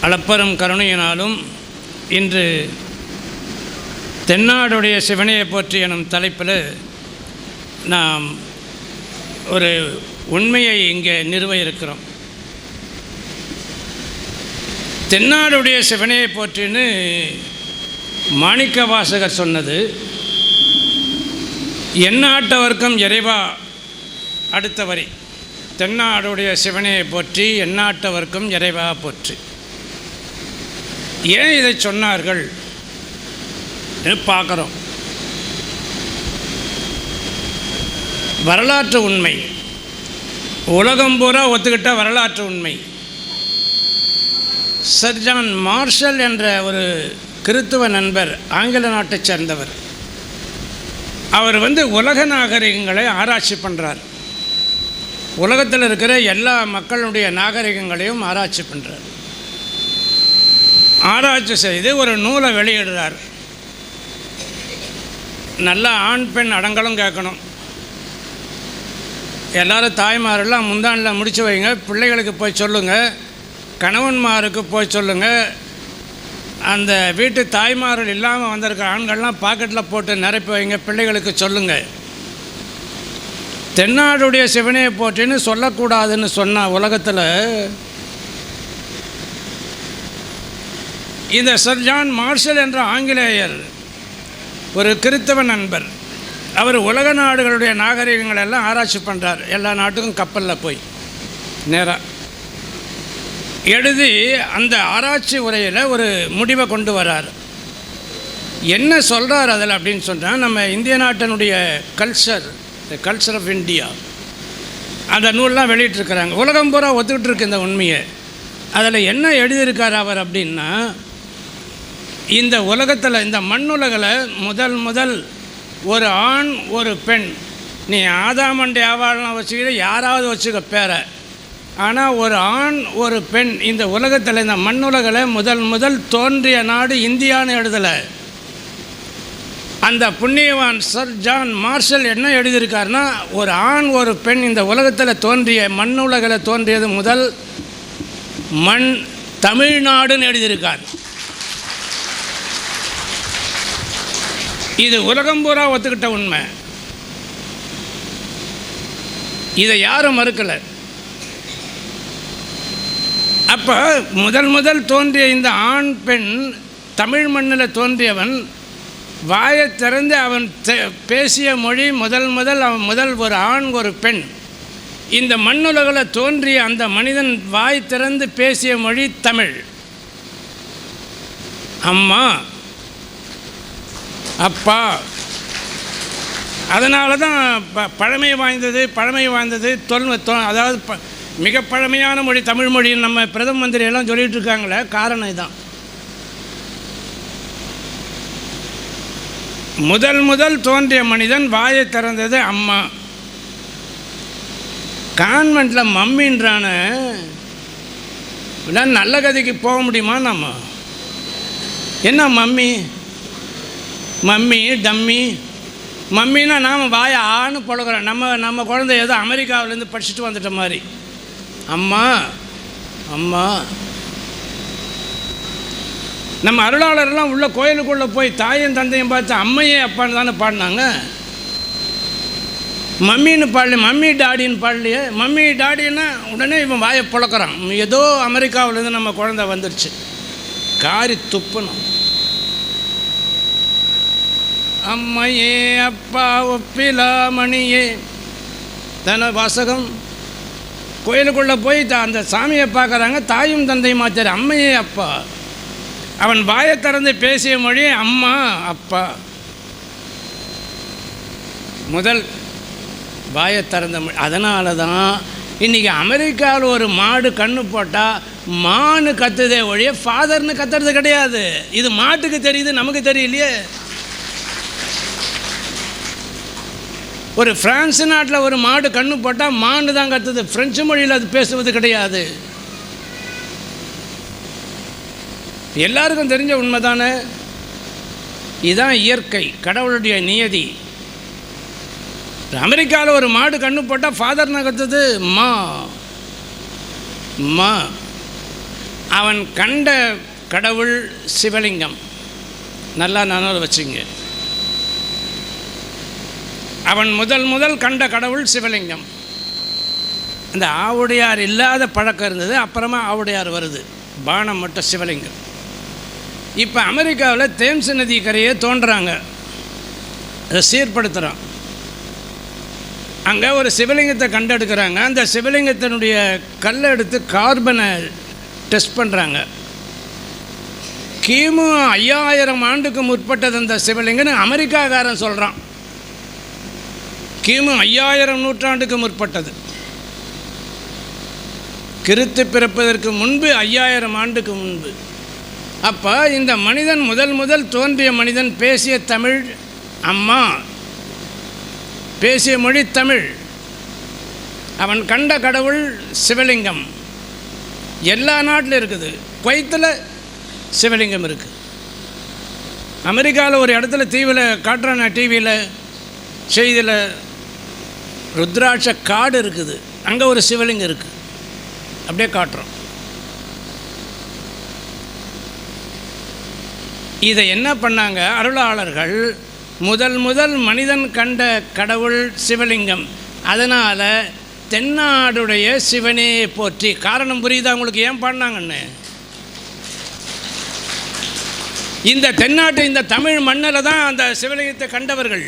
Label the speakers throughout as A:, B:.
A: அளப்பரும் கருணையினாலும் இன்று தென்னாடுடைய சிவனையை போற்றி எனும் தலைப்பில் நாம் ஒரு உண்மையை இங்கே நிறுவ இருக்கிறோம். தென்னாடுடைய சிவனையை போற்றின்னு மாணிக்க வாசகர் சொன்னது, எந்நாட்டவர்க்கும் இறைவா அடுத்த வரி, தென்னாடுடைய சிவனையை போற்றி எந்நாட்டவர்க்கும் இறைவா போற்றி. ஏன் இதை சொன்னார்கள் பார்க்குறோம். வரலாற்று உண்மை, உலகம் பூரா ஒத்துக்கிட்ட வரலாற்று உண்மை. சர் ஜான் மார்ஷல் என்ற ஒரு கிறித்துவ நண்பர், ஆங்கில நாட்டைச் சேர்ந்தவர், அவர் உலக நாகரிகங்களை ஆராய்ச்சி பண்ணுறார். உலகத்தில் இருக்கிற எல்லா மக்களுடைய நாகரிகங்களையும் ஆராய்ச்சி பண்ணுறார். ஆராய்ச்சி செய்து ஒரு நூலை வெளியிடுறார். நல்லா ஆண் பெண் அடங்கலும் கேட்கணும். எல்லோரும் தாய்மாரெல்லாம் முந்தானில் முடித்து வைங்க, பிள்ளைகளுக்கு போய் சொல்லுங்கள், கணவன்மாருக்கு போய் சொல்லுங்கள், அந்த வீட்டு தாய்மார்கள் இல்லாமல் வந்திருக்க ஆண்கள்லாம் பாக்கெட்டில் போட்டு நிரப்பி வைங்க, பிள்ளைகளுக்கு சொல்லுங்கள். தென்னாடுடைய சிவனையை போற்றின்னு சொல்லக்கூடாதுன்னு சொன்ன உலகத்தில் இந்த சர் ஜான் மார்ஷல் என்ற ஆங்கிலேயர் ஒரு கிறித்தவ நண்பர், அவர் உலக நாடுகளுடைய நாகரிகங்கள் எல்லாம் ஆராய்ச்சி பண்ணுறார். எல்லா நாட்டுக்கும் கப்பலில் போய் நேராக எழுதி அந்த ஆராய்ச்சி உரையில் ஒரு முடிவை கொண்டு வரார். என்ன சொல்கிறார் அதில் அப்படின்னு சொன்னால், நம்ம இந்திய நாட்டினுடைய culture, the culture of India, அந்த நூல்லாம் வெளியிட்டிருக்கிறாங்க. உலகம் பூரா ஒத்துக்கிட்டு இருக்கு இந்த உண்மையை. அதில் என்ன எழுதியிருக்கார் அவர் அப்படின்னா, இந்த உலகத்தில், இந்த மண்ணுலகில் முதல் ஒரு ஆண் ஒரு பெண், நீ ஆதாமண்டி ஆவாள்லாம் வச்சுக்கிட்டு யாராவது வச்சுக்க பேரை, ஆனால் ஒரு ஆண் ஒரு பெண் இந்த உலகத்தில், இந்த மண்ணுலகில் முதல் தோன்றிய நாடு இந்தியான்னு எழுதலை. அந்த புண்ணியவான் சர் ஜான் மார்ஷல் என்ன எழுதியிருக்காருன்னா, ஒரு ஆண் ஒரு பெண் இந்த உலகத்தில் தோன்றிய, மண்ணுலகில் தோன்றியது முதல் மண் தமிழ்நாடுன்னு எழுதியிருக்கார். இது உலகம் பூரா ஒத்துக்கிட்ட உண்மை. இதை யாரும் மறுக்கலை. அப்போ முதல் தோன்றிய இந்த ஆண் பெண், தமிழ் மண்ணில் தோன்றியவன், வாயை திறந்து அவன் பேசிய மொழி அவன் ஒரு ஆண் ஒரு பெண். இந்த மண்ணுலகில் தோன்றிய அந்த மனிதன் வாய் திறந்து பேசிய மொழி தமிழ். அம்மா அப்பா, அதனால தான் பழமை வாய்ந்தது அதாவது மிக பழமையான மொழி தமிழ் மொழின்னு நம்ம பிரதம மந்திரி எல்லாம் சொல்லிகிட்டு இருக்காங்களே, காரணம் இதுதான். முதல் தோன்றிய மனிதன் வாயை திறந்தது அம்மா. கான்வெண்ட்டில் மம்மின்றான நல்ல கதைக்கு போக முடியுமா? நம்ம என்ன மம்மி டம்மி, மம்மின்னா நாம் வாயை ஆன்னு பழகிறோம். நம்ம குழந்தை ஏதோ அமெரிக்காவிலேருந்து படிச்சுட்டு வந்துட்ட மாதிரி. அம்மா அம்மா. நம்ம அருளாளர்லாம் உள்ள கோயிலுக்குள்ளே போய் தாயும் தந்தையும் பார்த்து அம்மையே அப்பான்னு தானே பாடினாங்க. மம்மின்னு பாடல, மம்மி டாடின்னு பாடலையே. மம்மி டாடின்னா உடனே இவன் வாயை புழக்கிறான். ஏதோ அமெரிக்காவிலேருந்து நம்ம குழந்தை வந்துடுச்சு, காரி துப்பணும். அம்மையே அப்பா ஒப்பிலா மணியே தான வாசகம். கோயிலுக்குள்ளே போய் அந்த சாமியை பார்க்குறாங்க, தாயும் தந்தையும் மாற்றார். அம்மையே அப்பா, அவன் வாயை திறந்து பேசிய மொழி அம்மா அப்பா. முதல் வாயை திறந்த மொழி. அதனால தான் இன்றைக்கி அமெரிக்காவில் ஒரு மாடு கண்ணு போட்டால் மானு கத்துதே ஒழிய ஃபாதர்னு கத்துறது கிடையாது. இது மாட்டுக்கு தெரியுது, நமக்கு தெரியலையே. ஒரு பிரான்ஸ் நாட்டில் ஒரு மாடு கண்ணு போட்டால் மாடு தான் கத்துது, பிரெஞ்சு மொழியில் அது பேசுவது கிடையாது. எல்லாருக்கும் தெரிஞ்ச உண்மை தானே. இதுதான் இயற்கை, கடவுளுடைய நியதி. அமெரிக்காவில் ஒரு மாடு கண்ணு போட்டால் ஃபாதர்னா கத்துது மா மா. அவன் கண்ட கடவுள் சிவலிங்கம். நல்லா நினைவு வச்சுங்க. அவன் முதல் கண்ட கடவுள் சிவலிங்கம். அந்த ஆவுடையார் இல்லாத பழக்கம் இருந்தது, அப்புறமா ஆவுடையார் வருது, பானம் மட்டும் சிவலிங்கம். இப்போ அமெரிக்காவில் தேம்ஸ் நதி கரையை தோன்றுறாங்க, அதை சீர்படுத்துகிறான். அங்கே ஒரு சிவலிங்கத்தை கண்டெடுக்கிறாங்க. அந்த சிவலிங்கத்தினுடைய கல்லை எடுத்து கார்பனை டெஸ்ட் பண்ணுறாங்க. கிமு 5000 ஆண்டுக்கு முற்பட்டது அந்த சிவலிங்கன்னு அமெரிக்காக்காரன் சொல்கிறான். கிமு 5000 நூற்றாண்டுக்கு முற்பட்டது. கிறிஸ்து பிறப்பதற்கு முன்பு 5000 ஆண்டுக்கு முன்பு. அப்போ இந்த மனிதன் முதல் தோன்றிய மனிதன் பேசிய தமிழ் அம்மா, பேசிய மொழி தமிழ். அவன் கண்ட கடவுள் சிவலிங்கம். எல்லா நாட்டிலும் இருக்குது. குவைத்தில் சிவலிங்கம் இருக்குது. அமெரிக்காவில் ஒரு இடத்துல தீவில் காட்டுறான டிவியில் செய்தியில் ருத்ராட்ச காடு இருக்குது, அங்கே ஒரு சிவலிங்கம் இருக்குது, அப்படியே காட்டுறோம். இதை என்ன பண்ணாங்க அருளாளர்கள்? முதல் மனிதன் கண்ட கடவுள் சிவலிங்கம். அதனால் தென்னாடுடைய சிவனே போற்றி. காரணம் புரியுதா உங்களுக்கு ஏன் பாடினாங்கன்னு? இந்த தென்னாட்டு இந்த தமிழ் மண்ணில் தான் அந்த சிவலிங்கத்தை கண்டவர்கள்.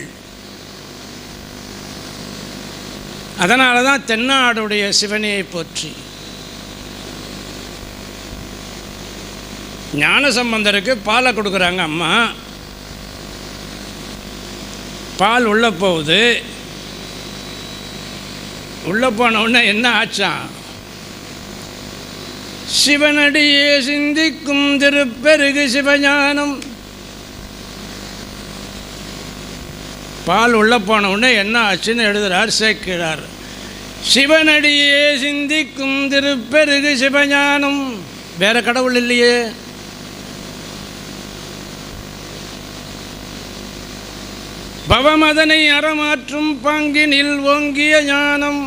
A: அதனால தான் தென்னாடுடைய சிவனே போற்றி. ஞானசம்பந்தருக்கு பாலை கொடுக்குறாங்க அம்மா. பால் உள்ளே போகுது. உள்ளே போன உடனே என்ன ஆச்சான்? சிவனடியே சிந்திக்கும் திருப்பெருகு சிவஞானம். பால் உள்ளே போன உடனே என்ன ஆச்சுன்னு எழுதுகிறார் சேக்கிழார். சிவனடியே சிந்திக்கும் திருப்பெருகு சிவஞானம். வேற கடவுள் இல்லையே. பவமதனை அறமாற்றும் பாங்கினில் ஓங்கிய ஞானம்.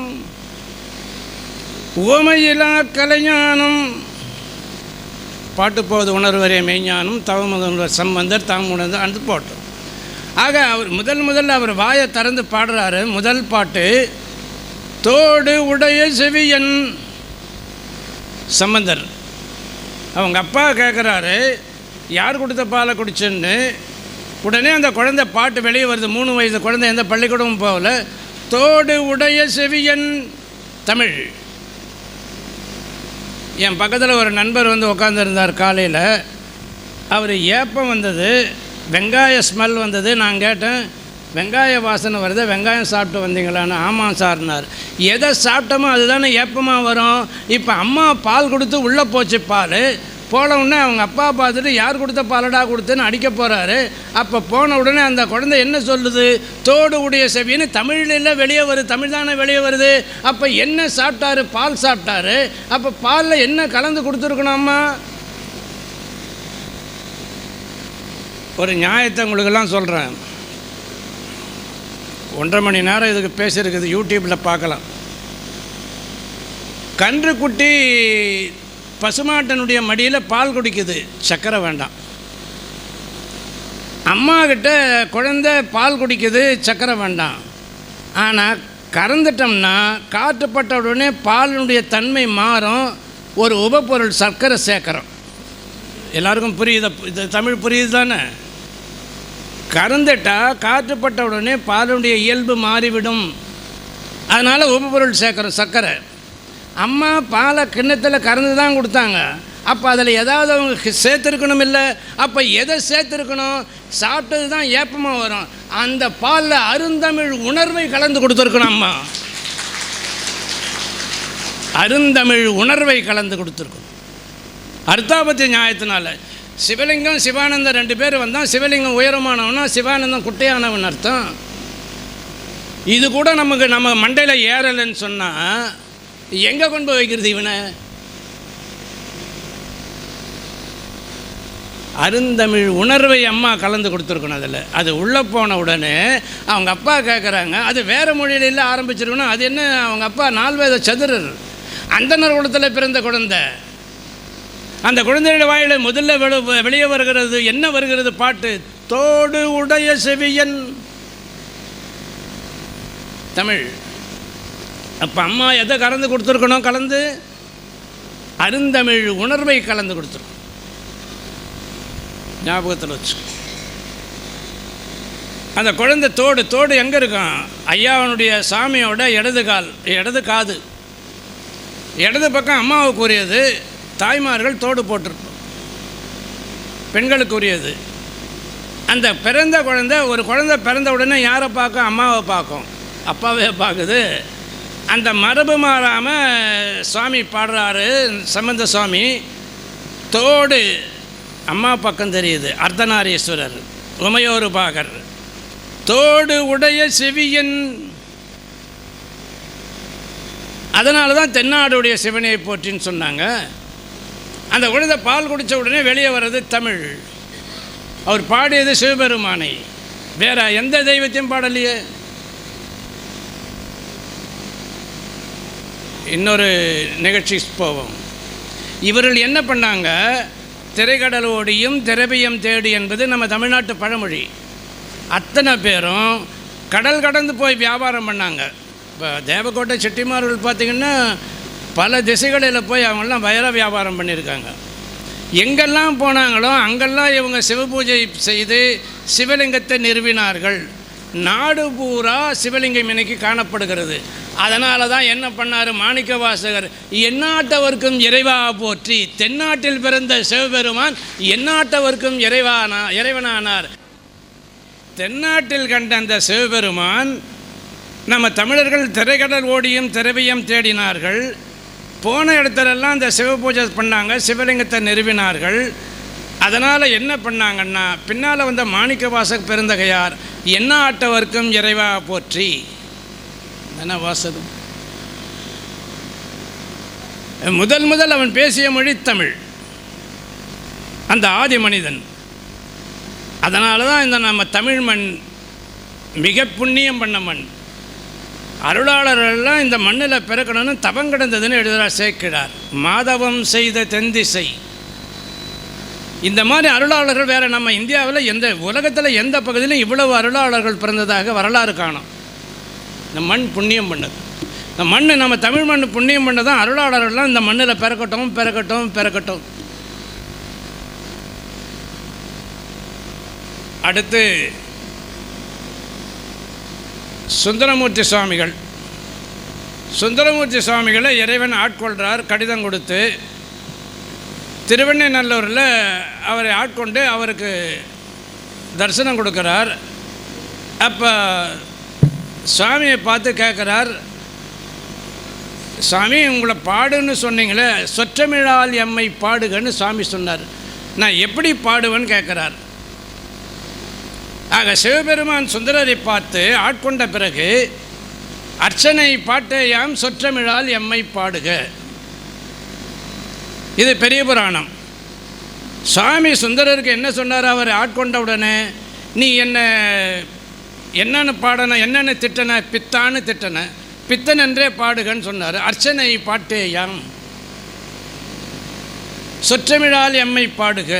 A: உவமையிலா கலைஞானம். பாட்டு போவது உணர்வரே மெய்ஞானம் தவமுதல்வர் சம்பந்தர் தாம் உணர்ந்து அந்த போட்டோம். ஆக அவர் முதல்ல அவர் வாயை திறந்து பாடுறாரு. முதல் பாட்டு தோடு உடைய செவியன் சம்பந்தர். அவங்க அப்பா கேட்குறாரு யார் கொடுத்த பாலை குடிச்சுன்னு. உடனே அந்த குழந்தை பாட்டு வெளியே வருது. 3 வயது குழந்தை, எந்த பள்ளிக்கூடமும் போகல. தோடு உடைய செவியன் தமிழ். என் பக்கத்தில் ஒரு நண்பர் வந்து உட்காந்துருந்தார் காலையில். அவர் ஏப்பம் வந்தது, வெங்காய ஸ்மெல் வந்தது. நான் கேட்டேன் வெங்காய வாசனை வருது, வெங்காயம் சாப்பிட்டு வந்தீங்களான்னு. ஆமாம் சார்னார். எதை சாப்பிட்டோமோ அதுதானே ஏப்பமாக வரும். இப்போ அம்மா பால் கொடுத்து உள்ளே போச்சு. பால் போன உடனே அவங்க அப்பா பார்த்துட்டு யார் கொடுத்த பாலடா கொடுத்துன்னு அடிக்க போகிறாரு. அப்போ போன உடனே அந்த குழந்தை என்ன சொல்லுது? தோடு உடைய செவின்னு தமிழில் வெளியே வருது. தமிழ் தானே வெளியே வருது. அப்போ என்ன சாப்பிட்டாரு? பால் சாப்பிட்டாரு. அப்போ பாலில் என்ன கலந்து கொடுத்துருக்கணும்மா? ஒரு நியாயத்தை உங்களுக்கெல்லாம் சொல்கிறேன். 1.5 மணி நேரம் இதுக்கு பேசியிருக்குது, யூடியூப்பில் பார்க்கலாம். கன்றுக்குட்டி பசுமாட்டனுடைய மடியில் பால் குடிக்குது, சர்க்கரை வேண்டாம். அம்மா கிட்ட குழந்தை பால் குடிக்குது, சர்க்கரை வேண்டாம். ஆனால் கறந்துட்டோம்னா காற்றுப்பட்ட உடனே பாலினுடைய தன்மை மாறும். ஒரு உபப்பொருள் சர்க்கரை சேர்க்குறோம். எல்லாருக்கும் புரியுது? இது தமிழ் புரியுது தானே? கறந்துட்டால் காற்றுப்பட்ட உடனே பாலுடைய இயல்பு மாறிவிடும். அதனால் உபப்பொருள் சேர்க்குறோம், சர்க்கரை. அம்மா பாலை கிண்ணத்தில் கறந்து தான் கொடுத்தாங்க. அப்போ அதில் ஏதாவது அவங்க சேர்த்துருக்கணும் இல்லை? அப்போ எதை சேர்த்துருக்கணும்? சாப்பிட்டது தான் ஏப்பமாக வரும். அந்த பாலில் அருந்தமிழ் உணர்வை கலந்து கொடுத்துருக்கணும். அம்மா அருந்தமிழ் உணர்வை கலந்து கொடுத்துருக்கணும். அர்த்தாபத்திய நியாயத்தினால சிவலிங்கம் சிவானந்தம் 2 பேர் வந்தால் சிவலிங்கம் உயரமானவனா, சிவானந்தம் குட்டையானவன் அர்த்தம். இது கூட நம்ம மண்டையில் ஏறலைன்னு சொன்னால் எங்கே கொண்டு போய் வைக்கிறது இவனை? அருந்தமிழ் உணர்வை அம்மா கலந்து கொடுத்துருக்கணும் அதில். அது உள்ளே போன உடனே அவங்க அப்பா கேட்குறாங்க, அது வேறு மொழியில ஆரம்பிச்சிருக்கணும். அது என்ன? அவங்க அப்பா 4 வேத சதுரர், அந்தனர் குலத்தில் பிறந்த குழந்தை. அந்த குழந்தையுடைய வாயில் முதல்ல வெளியே வருகிறது என்ன வருகிறது பாட்டு, தோடு உடைய செவியன். தமிழ். அப்போ அம்மா எதை கலந்து கொடுத்துருக்கணும்? கலந்து அருந்தமிழ் உணர்வை கலந்து கொடுத்துருக்கணும். ஞாபகத்தில் வச்சு. அந்த குழந்தை தோடு எங்கே இருக்கும்? ஐயாவனுடைய சாமியோட இடது காது, இடது பக்கம் அம்மாவுக்கு உரியது. தாய்மார்கள் தோடு போட்டிருப்போம், பெண்களுக்கு உரியது. அந்த பிறந்த குழந்தை, ஒரு குழந்தை பிறந்த உடனே யாரை பார்க்கும்? அம்மாவை பார்க்கும், அப்பாவே பார்க்குது. அந்த மரபு மாறாமல் சுவாமி பாடுறாரு, சம்பந்த சுவாமி. தோடு அம்மா பக்கம் தெரியுது. அர்த்தநாரீஸ்வரர், உமையோரு பாகர். தோடு உடைய செவியன். அதனால தான் தென்னாடுடைய சிவனை போற்றின்னு சொன்னாங்க. அந்த குழந்தை பால் குடித்த உடனே வெளியே வர்றது தமிழ். அவர் பாடியது சிவபெருமானை, வேற எந்த தெய்வத்தையும் பாடலையே. இன்னொரு நிகழ்ச்சிக்கு போவோம். இவர்கள் என்ன பண்ணாங்க? திரைக்கடல் ஓடியும் திரவியம் தேடி என்பது நம்ம தமிழ்நாட்டு பழமொழி. அத்தனை பேரும் கடல் கடந்து போய் வியாபாரம் பண்ணாங்க. இப்போ தேவக்கோட்டை செட்டிமார்கள் பார்த்திங்கன்னா பல திசைகளில் போய் அவங்கெல்லாம் வைர வியாபாரம் பண்ணியிருக்காங்க. எங்கெல்லாம் போனாங்களோ அங்கெல்லாம் இவங்க சிவபூஜை செய்து சிவலிங்கத்தை நிறுவினார்கள். நாடு பூரா சிவலிங்கம் இன்னைக்கு காணப்படுகிறது. அதனால தான் என்ன பண்ணார் மாணிக்க வாசகர், எந்நாட்டவர்க்கும் இறைவா போற்றி, தென்னாட்டில் பிறந்த சிவபெருமான் எந்நாட்டவர்க்கும் இறைவனானார். தென்னாட்டில் கண்ட அந்த சிவபெருமான் நம்ம தமிழர்கள் திரைக்கடல் ஓடியும் திரவியம் தேடினார்கள். போன இடத்துலெல்லாம் அந்த சிவ பூஜை பண்ணாங்க, சிவலிங்கத்தை நிறுவினார்கள். அதனால் என்ன பண்ணாங்கன்னா, பின்னால் வந்த மாணிக்க வாசகர் பெருந்தகையார் என்ன ஆட்டவர்க்கும் இறைவா போற்றி என்ன வாசகம். முதல் அவன் பேசிய மொழி தமிழ், அந்த ஆதி மனிதன். அதனால தான் இந்த நம்ம தமிழ் மண் மிக புண்ணியம் பண்ண மண். அருளாளர்கள்லாம் இந்த மண்ணில் பிறக்கணும்னு தவம் கிடந்ததுன்னு எழுதுகிறார் சேக்கிழார். மாதவம் செய்த தென்திசை. இந்த மாதிரி அருளாளர்கள் வேறு நம்ம இந்தியாவில் எந்த உலகத்தில் எந்த பகுதியிலும் இவ்வளவு அருளாளர்கள் பிறந்ததாக வரலாறு காணும். இந்த மண் புண்ணியம் பண்ணது. இந்த மண் நம்ம தமிழ் மண் புண்ணியம் பண்ணதான் அருளாளர்கள்லாம் இந்த மண்ணில் பிறக்கட்டும். அடுத்து சுந்தரமூர்த்தி சுவாமிகளை இறைவன் ஆட்கொள்கிறார். கடிதம் கொடுத்து திருவெண்ணநல்லூரில் அவரை ஆட்கொண்டு அவருக்கு தரிசனம் கொடுக்குறார். அப்போ சுவாமியை பார்த்து கேட்குறார், சுவாமி உங்களை பாடுன்னு சொன்னீங்களே, சொற்றமிழால் எம்மை பாடுகன்னு சுவாமி சொன்னார். நான் எப்படி பாடுவேன்னு கேட்குறார். ஆக சிவபெருமான் சுந்தரரை பார்த்து ஆட்கொண்ட பிறகு அர்ச்சனை பாட்டேயாம் சொற்றமிழால் எம்மை பாடுக. இது பெரிய புராணம். சுவாமி சுந்தரருக்கு என்ன சொன்னார்? அவர் ஆட்கொண்ட உடனே நீ என்னென்ன பாடணும், என்னென்ன திட்டன, பித்தான்னு திட்டன, பித்தன் என்றே பாடுகன்னு சொன்னார். அர்ச்சனை பாட்டேயாம் சொற்றமிழால் எம்மை பாடுக.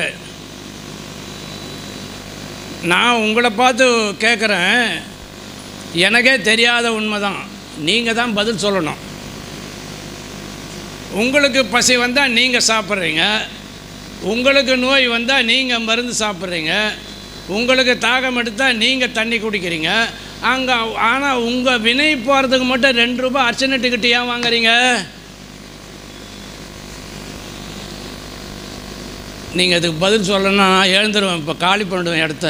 A: நான் உங்களை பார்த்து கேட்குறேன், எனக்கே தெரியாத உண்மைதான், நீங்கள் தான் பதில் சொல்லணும். உங்களுக்கு பசி வந்தால் நீங்கள் சாப்பிட்றீங்க, உங்களுக்கு நோய் வந்தால் நீங்கள் மருந்து சாப்பிட்றீங்க, உங்களுக்கு தாகம் எடுத்தால் நீங்கள் தண்ணி குடிக்கிறீங்க. ஆனால் உங்கள் வினை போகிறதுக்கு மட்டும் 2 ரூபாய் அர்ச்சனை டிக்கெட்டு ஏன் வாங்குறீங்க? நீங்கள் அதுக்கு பதில் சொல்லணும்னா நான் எழுந்துருவேன், இப்போ காலி பண்ணிடுவேன் இடத்த.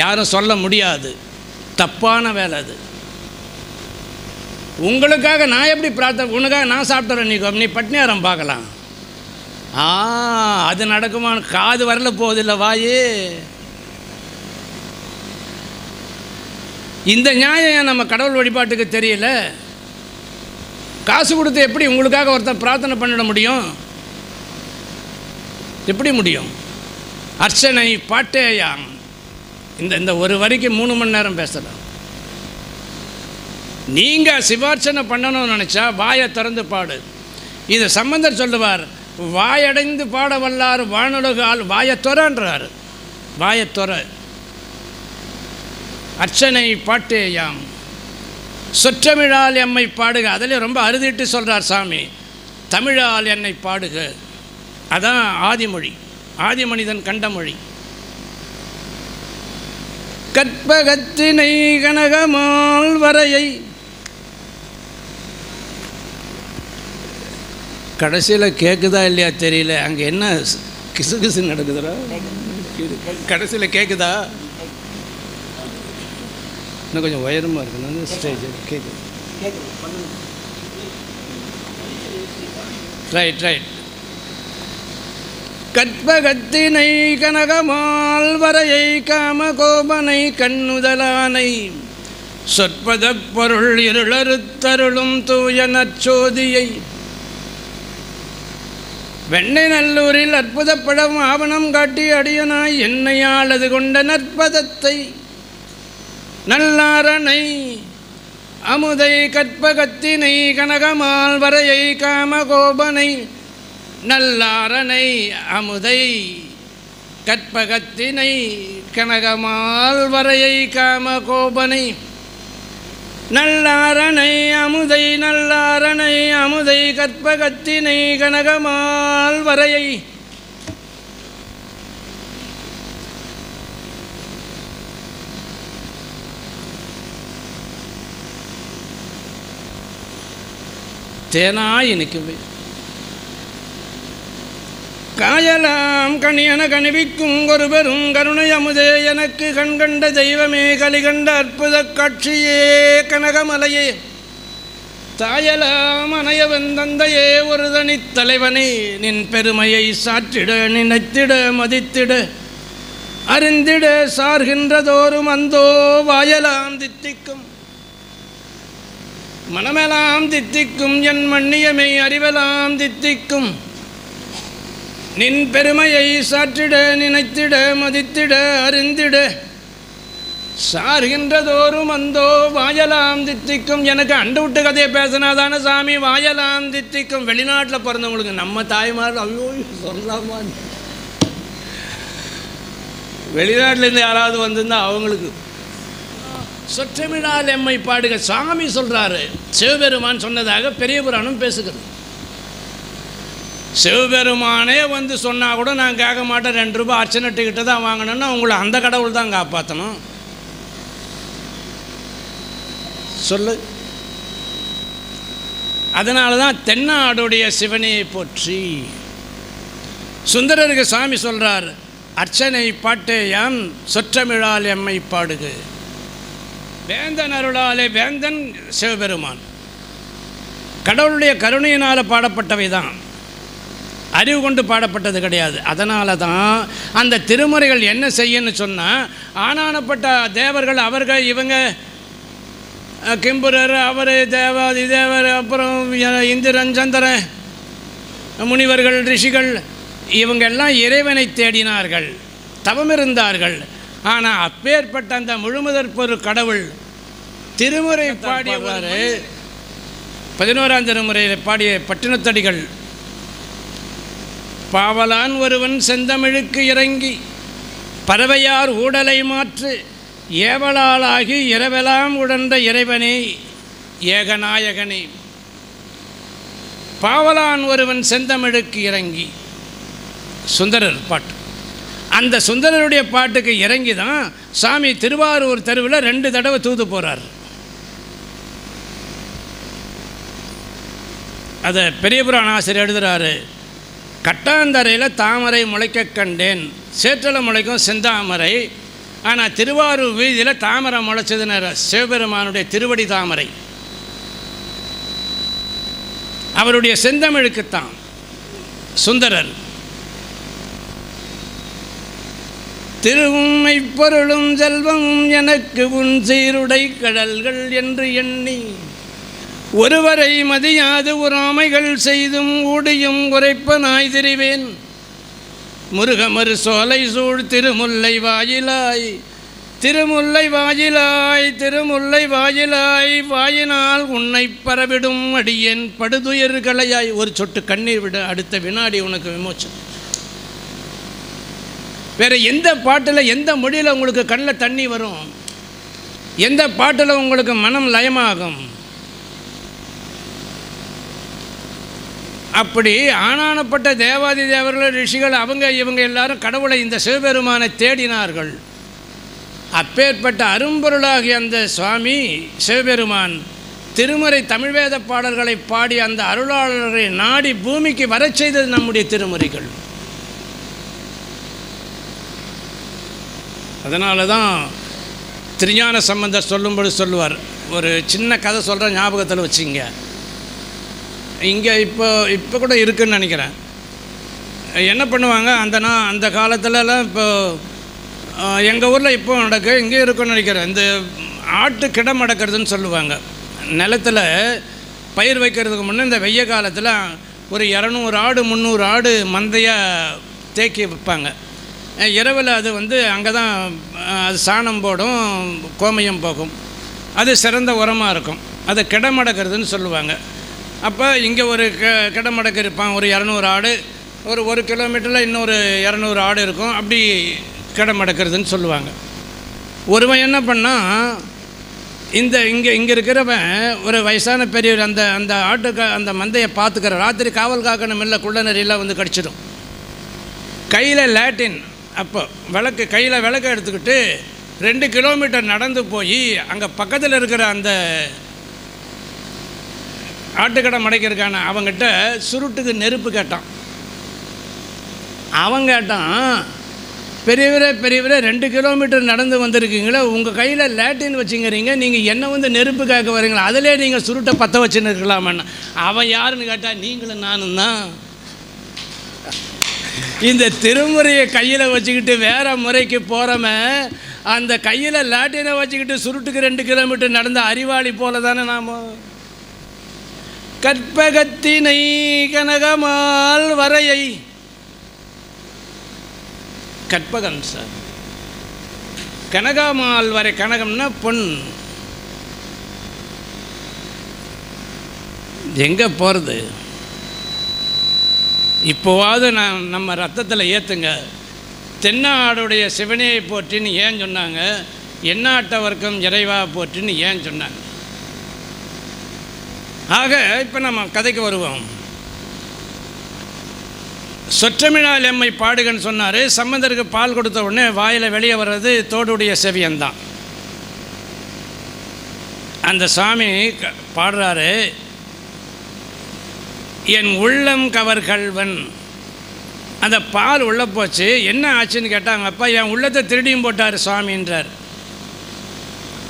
A: யாரும் சொல்ல முடியாது, தப்பான வேலை அது. உங்களுக்காக நான் எப்படி பிரார்த்தனை, உனக்காக நான் சாப்பிட்றேன், நீ பட்னியாரம் பார்க்கலாம். அது நடக்குமான்னு காது வரல போகுதில்ல வாயே. இந்த நியாயம் நம்ம கடவுள் வழிபாட்டுக்கு தெரியல. காசு கொடுத்து எப்படி உங்களுக்காக ஒருத்தர் பிரார்த்தனை பண்ணிட முடியும்? எப்படி முடியும்? அர்ச்சனை பாட்டேயாம். இந்த ஒரு வரிக்கு 3 மணி நேரம் பேசலாம். நீங்கள் சிவார்ச்சனை பண்ணணும்னு நினச்சா வாயை திறந்து பாடு. இது சம்பந்தர் சொல்லுவார், வாயடைந்து பாட வல்லார் வானுலகால் வாயத்தொரன்றார். வாயத்தொர அர்ச்சனை பாட்டேயாம் சொற்றமிழால் எம்மை பாடுக. அதில் ரொம்ப அறுதிட்டு சொல்கிறார் சாமி, தமிழால் என்னை பாடுக. அதான் ஆதிமொழி, ஆதி மனிதன் கண்ட மொழி. கற்பகத்தினை கனகமால் வரையை கடைசியில் கேட்குதா இல்லையா தெரியல, அங்கே என்ன கிசு கிசு நடக்குதுடா, கடைசியில் கேட்குதா? இன்னும் கொஞ்சம் உயரமாக இருக்குன்னு ஸ்டேஜ் கேட்குது. Right right. கற்பகத்தினை கனகமால் வரையை காமகோபனை கண்ணுதலானை சொற்பத பொருள் இருளறுத்தருளும் தூய நற்சோதியை வெண்ணை நல்லூரில் அற்புதப்படம் ஆவணம் காட்டி அடியனாய் என்னையாளது கொண்ட நற்பதத்தை நல்லாரணை அமுதை கற்பகத்தினை கனகமால் வரையை காமகோபனை நல்லாரணை அமுதை கற்பகத்தினை கனகமால் வரையை காமகோபனை நல்லாரணை அமுதை நல்லாரணை அமுதை கற்பகத்தினை கனகமால் வரையை தேனாய் இனிக்குவே காயலாம் கணியன கணிவிக்கும் ஒரு பெரும் கருணை அமுதே எனக்கு கண்கண்ட தெய்வமே கலிகண்ட அற்புத காட்சியே கனகமலையே தாயலாம் அணையவன் தந்தையே ஒரு தனித் தலைவனே நின் பெருமையை சாற்றிட நினைத்திட மதித்திட அறிந்திட சார்கின்றதோறும் அந்தோ வாயலாம் தித்திக்கும் மனமெலாம் தித்திக்கும் என் மன்னியமை அறிவலாம் தித்திக்கும் நின் பெருமையை சாற்றிட நினைத்திட மதித்திட அறிந்திட சார்கின்றதோறும் அந்தோ வாயலாம் தித்திக்கும். எனக்கு அண்டு விட்டு கதையை பேசினாதானே சாமி வாயலாம் தித்திக்கும். வெளிநாட்டில் பிறந்தவங்களுக்கு நம்ம தாய்மார் ஐயோ சொல்லலாமா, வெளிநாட்டிலேருந்து யாராவது வந்திருந்தால் அவங்களுக்கு சொற்றமிழால் எம்மை பாடுக. சாமி சொல்கிறாரு, சிவபெருமான் சொன்னதாக பெரிய புராணம் பேசுகிறது. சிவபெருமானே வந்து சொன்னால் கூட நான் கேட்க மாட்டேன், 2 ரூபாய் அர்ச்சனை டிக்கெட்டு தான் வாங்கணும்னா உங்களை அந்த கடவுள் தான் காப்பாற்றணும். சொல்லு. அதனால தான் தென்னாடுடைய சிவனையை போற்றி. சுந்தரருக்கு சாமி சொல்கிறார், அர்ச்சனை பாட்டேயாம் சொற்றமிழால் எம்மை பாடுக. வேந்தன் அருளாலே, வேந்தன் சிவபெருமான், கடவுளுடைய கருணையினால் பாடப்பட்டவை தான், அறிவு கொண்டு பாடப்பட்டது கிடையாது. அதனால தான் அந்த திருமுறைகள் என்ன செய்யன்னு சொன்னால், ஆனானப்பட்ட தேவர்கள் அவர்கள் இவங்க கிம்புரர் அவர் தேவாதி தேவர் அப்புறம் இந்திரன் சந்திரன் முனிவர்கள் ரிஷிகள் இவங்கெல்லாம் இறைவனை தேடினார்கள், தவம் இருந்தார்கள். ஆனால் அப்பேற்பட்ட அந்த முழுமுதற் பொரு கடவுள் திருமுறை பாடியவாறு 11ஆம் திருமுறையில் பாடிய பட்டினத்தடிகள், பாவலான் ஒருவன் செந்தமிழுக்கு இறங்கி பறவையார் ஊடலை மாற்று ஏவலாளாகி இரவெல்லாம் உடன்ற இறைவனே ஏகநாயகனே. பாவலான் ஒருவன் செந்தமிழுக்கு இறங்கி, சுந்தரர் பாட்டு. அந்த சுந்தரருடைய பாட்டுக்கு இறங்கி தான் சாமி திருவாரூர் தெருவில் 2 தடவை தூது போகிறார். அதை பெரிய புராண ஆசிரியர் எழுதுகிறாரு, கட்டாந்தரையில் தாமரை முளைக்க கண்டேன், சேற்றலை முளைக்கும் செந்தாமரை. ஆனால் திருவாரூர் வீதியில் தாமரை முளைச்சதுன்னு சிவபெருமானுடைய திருவடி தாமரை, அவருடைய செந்தமிழுக்குத்தான். சுந்தரர் திருவும்மை பொருளும் செல்வமும் எனக்கு உன் சீருடை கடல்கள் என்று எண்ணி ஒருவரை மதியாது உறாமைகள் செய்தும் ஊடியும் உரைப்பனாய் திரிவேன். முருகமறு சோலை சூழ் திருமுல்லை வாயிலாய் திருமுல்லை வாயிலாய் திருமுல்லை வாயிலாய் வாயினால் உன்னை பரவிடும் அடியேன் படுதுயர்களையாய். ஒரு சொட்டு கண்ணீர் விட அடுத்த வினாடி உனக்கு விமோச்சனம். வேறு எந்த பாட்டில் எந்த மொழியில் உங்களுக்கு கண்ணில் தண்ணி வரும்? எந்த பாட்டில் உங்களுக்கு மனம் லயமாகும்? அப்படி ஆனானப்பட்ட தேவாதி தேவர்கள் ரிஷிகள் இவங்க எல்லாரும் கடவுளை இந்த சிவபெருமானை தேடினார்கள். அப்பேற்பட்ட அரும்பொருளாகிய அந்த சுவாமி சிவபெருமான் திருமுறை தமிழ் வேத பாடல்களை பாடி அந்த அருளாளர்களை நாடி பூமிக்கு வரச் செய்தது நம்முடைய திருமுறைகள். அதனால தான் திருஞான சம்பந்தர் சொல்லும்போது சொல்லுவார், ஒரு சின்ன கதை சொல்கிற ஞாபகத்தில் வச்சுங்க. இங்கே இப்போ கூட இருக்குதுன்னு நினைக்கிறேன். என்ன பண்ணுவாங்க, அந்த காலத்துலலாம் இப்போ எங்கள் ஊரில் இப்போ நடக்கு, இங்கே இருக்குன்னு நினைக்கிறேன். இந்த ஆட்டு கிடம் அடக்கிறதுன்னு சொல்லுவாங்க. நிலத்தில் பயிர் வைக்கிறதுக்கு முன்னே இந்த வெய்ய காலத்தில் ஒரு 200 ஆடு 300 ஆடு மந்தையாக தேக்கி வைப்பாங்க. இரவில் அது அங்கே தான் அது சாணம் போடும், கோமயம் போகும். அது சிறந்த உரமாக இருக்கும். அதை கிடமடக்கிறதுன்னு சொல்லுவாங்க. அப்போ இங்கே ஒரு கிடமடக்கு இருப்பான், ஒரு 200 ஆடு, ஒரு 1 கிலோமீட்டரில் இன்னொரு 200 ஆடு இருக்கும். அப்படி கிடமடக்கிறதுன்னு சொல்லுவாங்க. ஒருவன் என்ன பண்ணால், இங்கே இருக்கிறவன் ஒரு வயசான பெரியவர் அந்த ஆட்டுக்கு அந்த மந்தையை பார்த்துக்கிற, ராத்திரி காவல் காக்கணும் இல்லை, குள்ள நெறியெல்லாம் கடிச்சிடும். கையில் லேட்டின், அப்போ கையில் விளக்கு எடுத்துக்கிட்டு 2 கிலோமீட்டர் நடந்து போய் அங்கே பக்கத்தில் இருக்கிற அந்த ஆட்டுக்கடை மடைக்கிறக்கான அவங்ககிட்ட சுருட்டுக்கு நெருப்பு கேட்டான். அவன் கேட்டான், பெரியவரே 2 கிலோமீட்டர் நடந்து வந்திருக்கீங்களே, உங்கள் கையில் லேட்டின் வச்சுங்கிறீங்க, நீங்கள் என்ன நெருப்பு கேட்க வரீங்களா, அதிலே நீங்கள் சுருட்டை பற்ற வச்சுன்னு இருக்கலாமண்ணா. அவன் யாருன்னு கேட்டால், நீங்களும் நானும் தான். இந்த திருமுறையை கையில் வச்சுக்கிட்டு வேறு முறைக்கு போகிறவன் அந்த கையில் லேட்டினை வச்சுக்கிட்டு சுருட்டுக்கு 2 கிலோமீட்டர் நடந்த அறிவாளி போல தானே நாம். கற்பகத்தினை கனகமால் வரையை, கற்பகம் சார், கனகமால் வரை, கனகம்னா பொன். எங்கே போகிறது? இப்போவாது நம்ம ரத்தத்தில் ஏற்றுங்க. தென்னாடுடைய சிவனையை போற்றின்னு ஏன் சொன்னாங்க? எண்ணாட்டவர்க்கம் இறைவா போற்றின்னு ஏன் சொன்னாங்க? ஆக இப்போ நம்ம கதைக்கு வருவோம். சொற்றமிழால் எம்மை பாடுகன்னு சொன்னார். சம்பந்தருக்கு பால் கொடுத்த உடனே வாயில் வெளியே வர்றது தோடுடைய செவியன்தான். அந்த சாமி பாடுறாரு, என் உள்ளம் கவர் கல்வன். அந்த பால் உள்ளே போச்சு, என்ன ஆச்சுன்னு கேட்டாங்க. அப்பா என் உள்ளத்தை திருடியும் போட்டார் சுவாமின்றார்.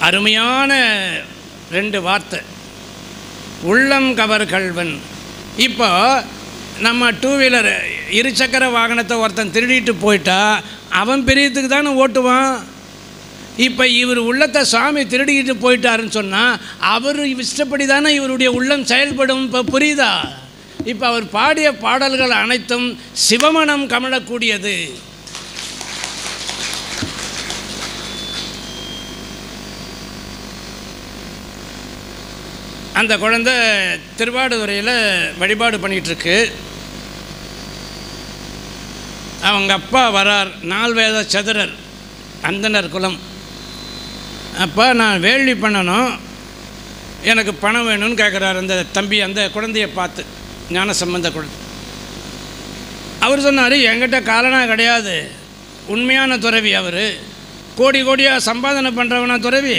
A: அருமையான 2 வார்த்தை, உள்ளம் கவர் கல்வன். இப்போ நம்ம 2 வீலர் 2 சக்கர வாகனத்தை ஒருத்தன் திருடிட்டு போயிட்டா அவன் பெரியத்துக்கு தானே ஓட்டுவான். இப்போ இவர் உள்ளத்தை சாமி திருடிக்கிட்டு போயிட்டாருன்னு சொன்னால் அவர் இஷ்டப்படி தானே இவருடைய உள்ளம் செயல்படும். இப்போ புரியுதா? இப்போ அவர் பாடிய பாடல்கள் அனைத்தும் சிவமணம் கமழக்கூடியது. அந்த குழந்தை திருவாடுதுறையில் வழிபாடு பண்ணிகிட்ருக்கு. அவங்க அப்பா வரார், 4 வேத சதுரர், அந்தனர் குலம். அப்போ நான் வேள்வி பண்ணணும், எனக்கு பணம் வேணும்னு கேட்குறாரு அந்த தம்பி. அந்த குழந்தையை பார்த்து, ஞான சம்பந்த குழந்தை. அவர் சொன்னார், என்கிட்ட காலனா கிடையாது, உண்மையான துறவி அவர், கோடி கோடியாக சம்பாதனை பண்ணுறவனா துறவி.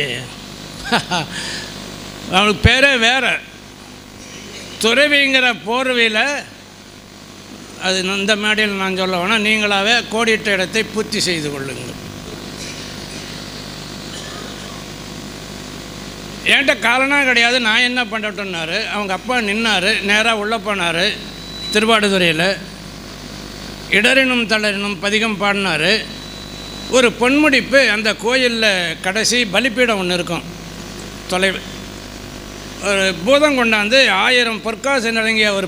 A: அவனுக்கு பேரே வேறு. துறவிங்கிற போர்வையில், அது இந்த மேடையில் நான் சொல்ல வேணாம், நீங்களாகவே கோடிட்ட இடத்தை பூர்த்தி செய்து கொள்ளுங்கள். என்கிட்ட காலனாக கிடையாது, நான் என்ன பண்ணட்டும்னாரு. அவங்க அப்பா நின்னார், நேராக உள்ளே போனார். திருவாடுதுறையில் இடரினும் தளரினும் பதிகம் பாடினார். ஒரு பொன்முடிப்பு, அந்த கோயிலில் கடைசி பலிப்பீடம் ஒன்று இருக்கும் தொலைவு. ஒரு பூதம் கொண்டாந்து 1000 பொற்காசு நடங்கிய ஒரு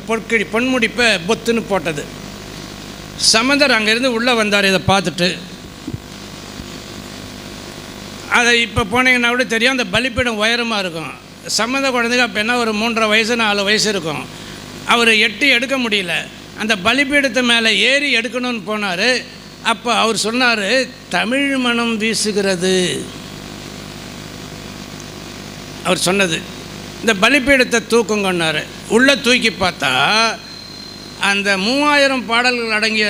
A: பொன்முடிப்பை பொத்துன்னு போட்டது. சம்பந்தர் அங்கேருந்து உள்ளே வந்தார். இதை பார்த்துட்டு அதை இப்போ போனீங்கன்னா கூட தெரியும், அந்த பலிப்பீடம் உயரமாக இருக்கும். சம்மந்த குழந்தைங்க அப்போ என்ன ஒரு 3.5 வயசு 4 வயசு இருக்கும். அவர் 8 எடுக்க முடியல. அந்த பலிப்பீடத்து மேலே ஏறி எடுக்கணும்னு போனார். அப்போ அவர் சொன்னார், தமிழ் மனம் வீசுகிறது. அவர் சொன்னது இந்த பலிப்பீடத்தை தூக்குங்கன்னார். உள்ளே தூக்கி பார்த்தா அந்த 3000 பாடல்கள் அடங்கிய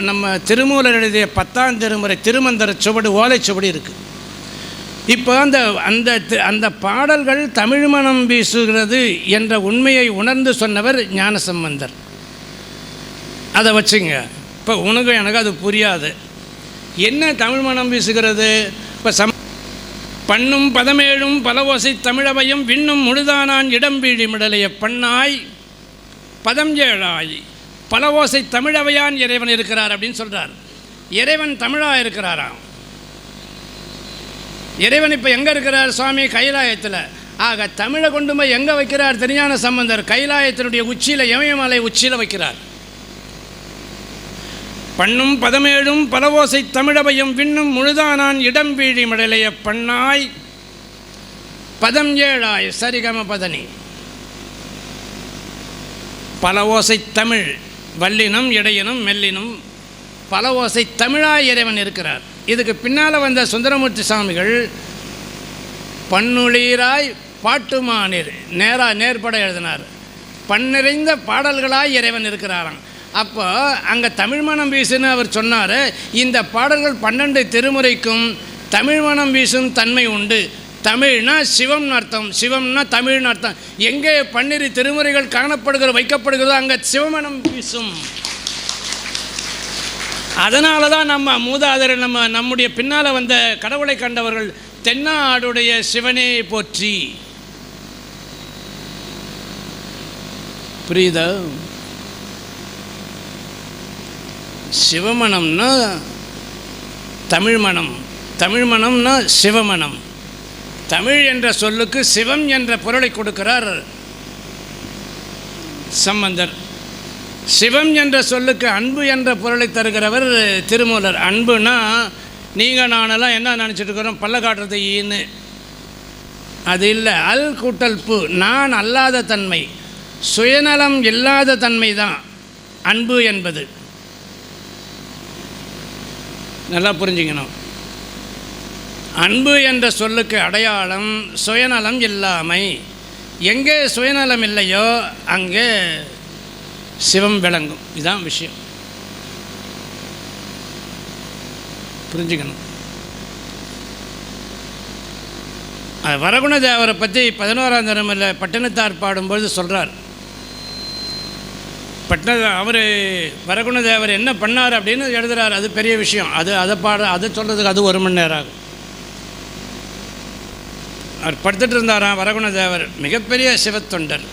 A: நம்ம திருமூலர் எழுதிய 10ஆம் திருமுறை திருமந்திர சுவடு ஓலைச்சுவடி இருக்குது. இப்போ அந்த அந்த அந்த பாடல்கள் தமிழ் மனம் வீசுகிறது என்ற உண்மையை உணர்ந்து சொன்னவர் ஞானசம்பந்தர். அதை வச்சுங்க. இப்போ உனக்கு எனக்கு அது புரியாது. என்ன தமிழ் மனம் வீசுகிறது? இப்போ பண்ணும் பதமேழும் பலவோசை தமிழவையும் விண்ணும் முழுதானான் இடம்பீழி மிடலைய பண்ணாய் பதம் ஏழாய் பலவோசை தமிழவையான் இறைவன் இருக்கிறார் அப்படின்னு சொல்கிறார். இறைவன் தமிழாக இருக்கிறாராம். இறைவன் இப்போ எங்கே இருக்கிறார்? சுவாமி கைலாயத்தில். ஆக தமிழை கொண்டு போய் எங்கே வைக்கிறார்? திருஞான சம்பந்தர் கைலாயத்தினுடைய உச்சியில், இமயமலை உச்சியில் வைக்கிறார். பண்ணும் பதமேழும் பலவோசை தமிழவையும் விண்ணும் முழுதானான் இடம்பீழி மடலைய பண்ணாய் பதம் ஏழாய் சரிகம பதனி. பலவோசை தமிழ் வல்லினம் இடையினம் மெல்லினம் பலவோசை தமிழாய் இறைவன் இருக்கிறார். இதுக்கு பின்னால் வந்த சுந்தரமூர்த்தி சுவாமிகள் பன்னுளீராய் பாட்டுமானீர் நேர்பட எழுதினார். பன்னிறைந்த பாடல்களாய் இறைவன் இருக்கிறாராம். அப்போ அங்கே தமிழ் மனம் வீசுன்னு அவர் சொன்னார். இந்த பாடல்கள் 12 திருமுறைக்கும் தமிழ் மனம் வீசும் தன்மை உண்டு. தமிழ்னா சிவம்னு அர்த்தம், சிவம்னா தமிழ்னு அர்த்தம். எங்கே 12 திருமுறைகள் வைக்கப்படுகிறதோ அங்கே சிவமனம் வீசும். அதனால தான் நம்ம மூதாதர் நம்முடைய பின்னால் வந்த கடவுளை கண்டவர்கள் தென்னாடுடைய சிவனே போற்றி. புரியுதா? சிவமனம்னா தமிழ் மனம், தமிழ் மனம்னா சிவமனம். தமிழ் என்ற சொல்லுக்கு சிவம் என்ற பொருளை கொடுக்கிறார் சம்பந்தர். சிவம் என்ற சொல்லுக்கு அன்பு என்ற பொருளை தருகிறவர் திருமூலர். அன்புனா நீங்கள் நானெல்லாம் என்ன நினச்சிட்டு இருக்கிறோம்? பல்ல காட்டுறது ஈன்னு. அது இல்லை. அல் கூட்டல் பு, நான் அல்லாத தன்மை, சுயநலம் இல்லாத தன்மை தான் அன்பு என்பது. நல்லா புரிஞ்சுக்கணும். அன்பு என்ற சொல்லுக்கு அடையாளம் சுயநலம் இல்லாமை. எங்கே சுயநலம் இல்லையோ அங்கே சிவம் விளங்கும். இதுதான் விஷயம். புரிஞ்சுக்கணும். வரகுண தேவரை பற்றி 11ஆம் திருமுறையில் பட்டினத்தார் பாடும்பொழுது சொல்கிறார். அவர் வரகுண தேவர் என்ன பண்ணார் அப்படின்னு எழுதுகிறார். அது பெரிய விஷயம். அதை சொல்கிறதுக்கு அது 1 மணி நேரம் ஆகும். அவர் படுத்துட்டு இருந்தாராம் வரகுண தேவர், மிகப்பெரிய சிவத்தொண்டர்.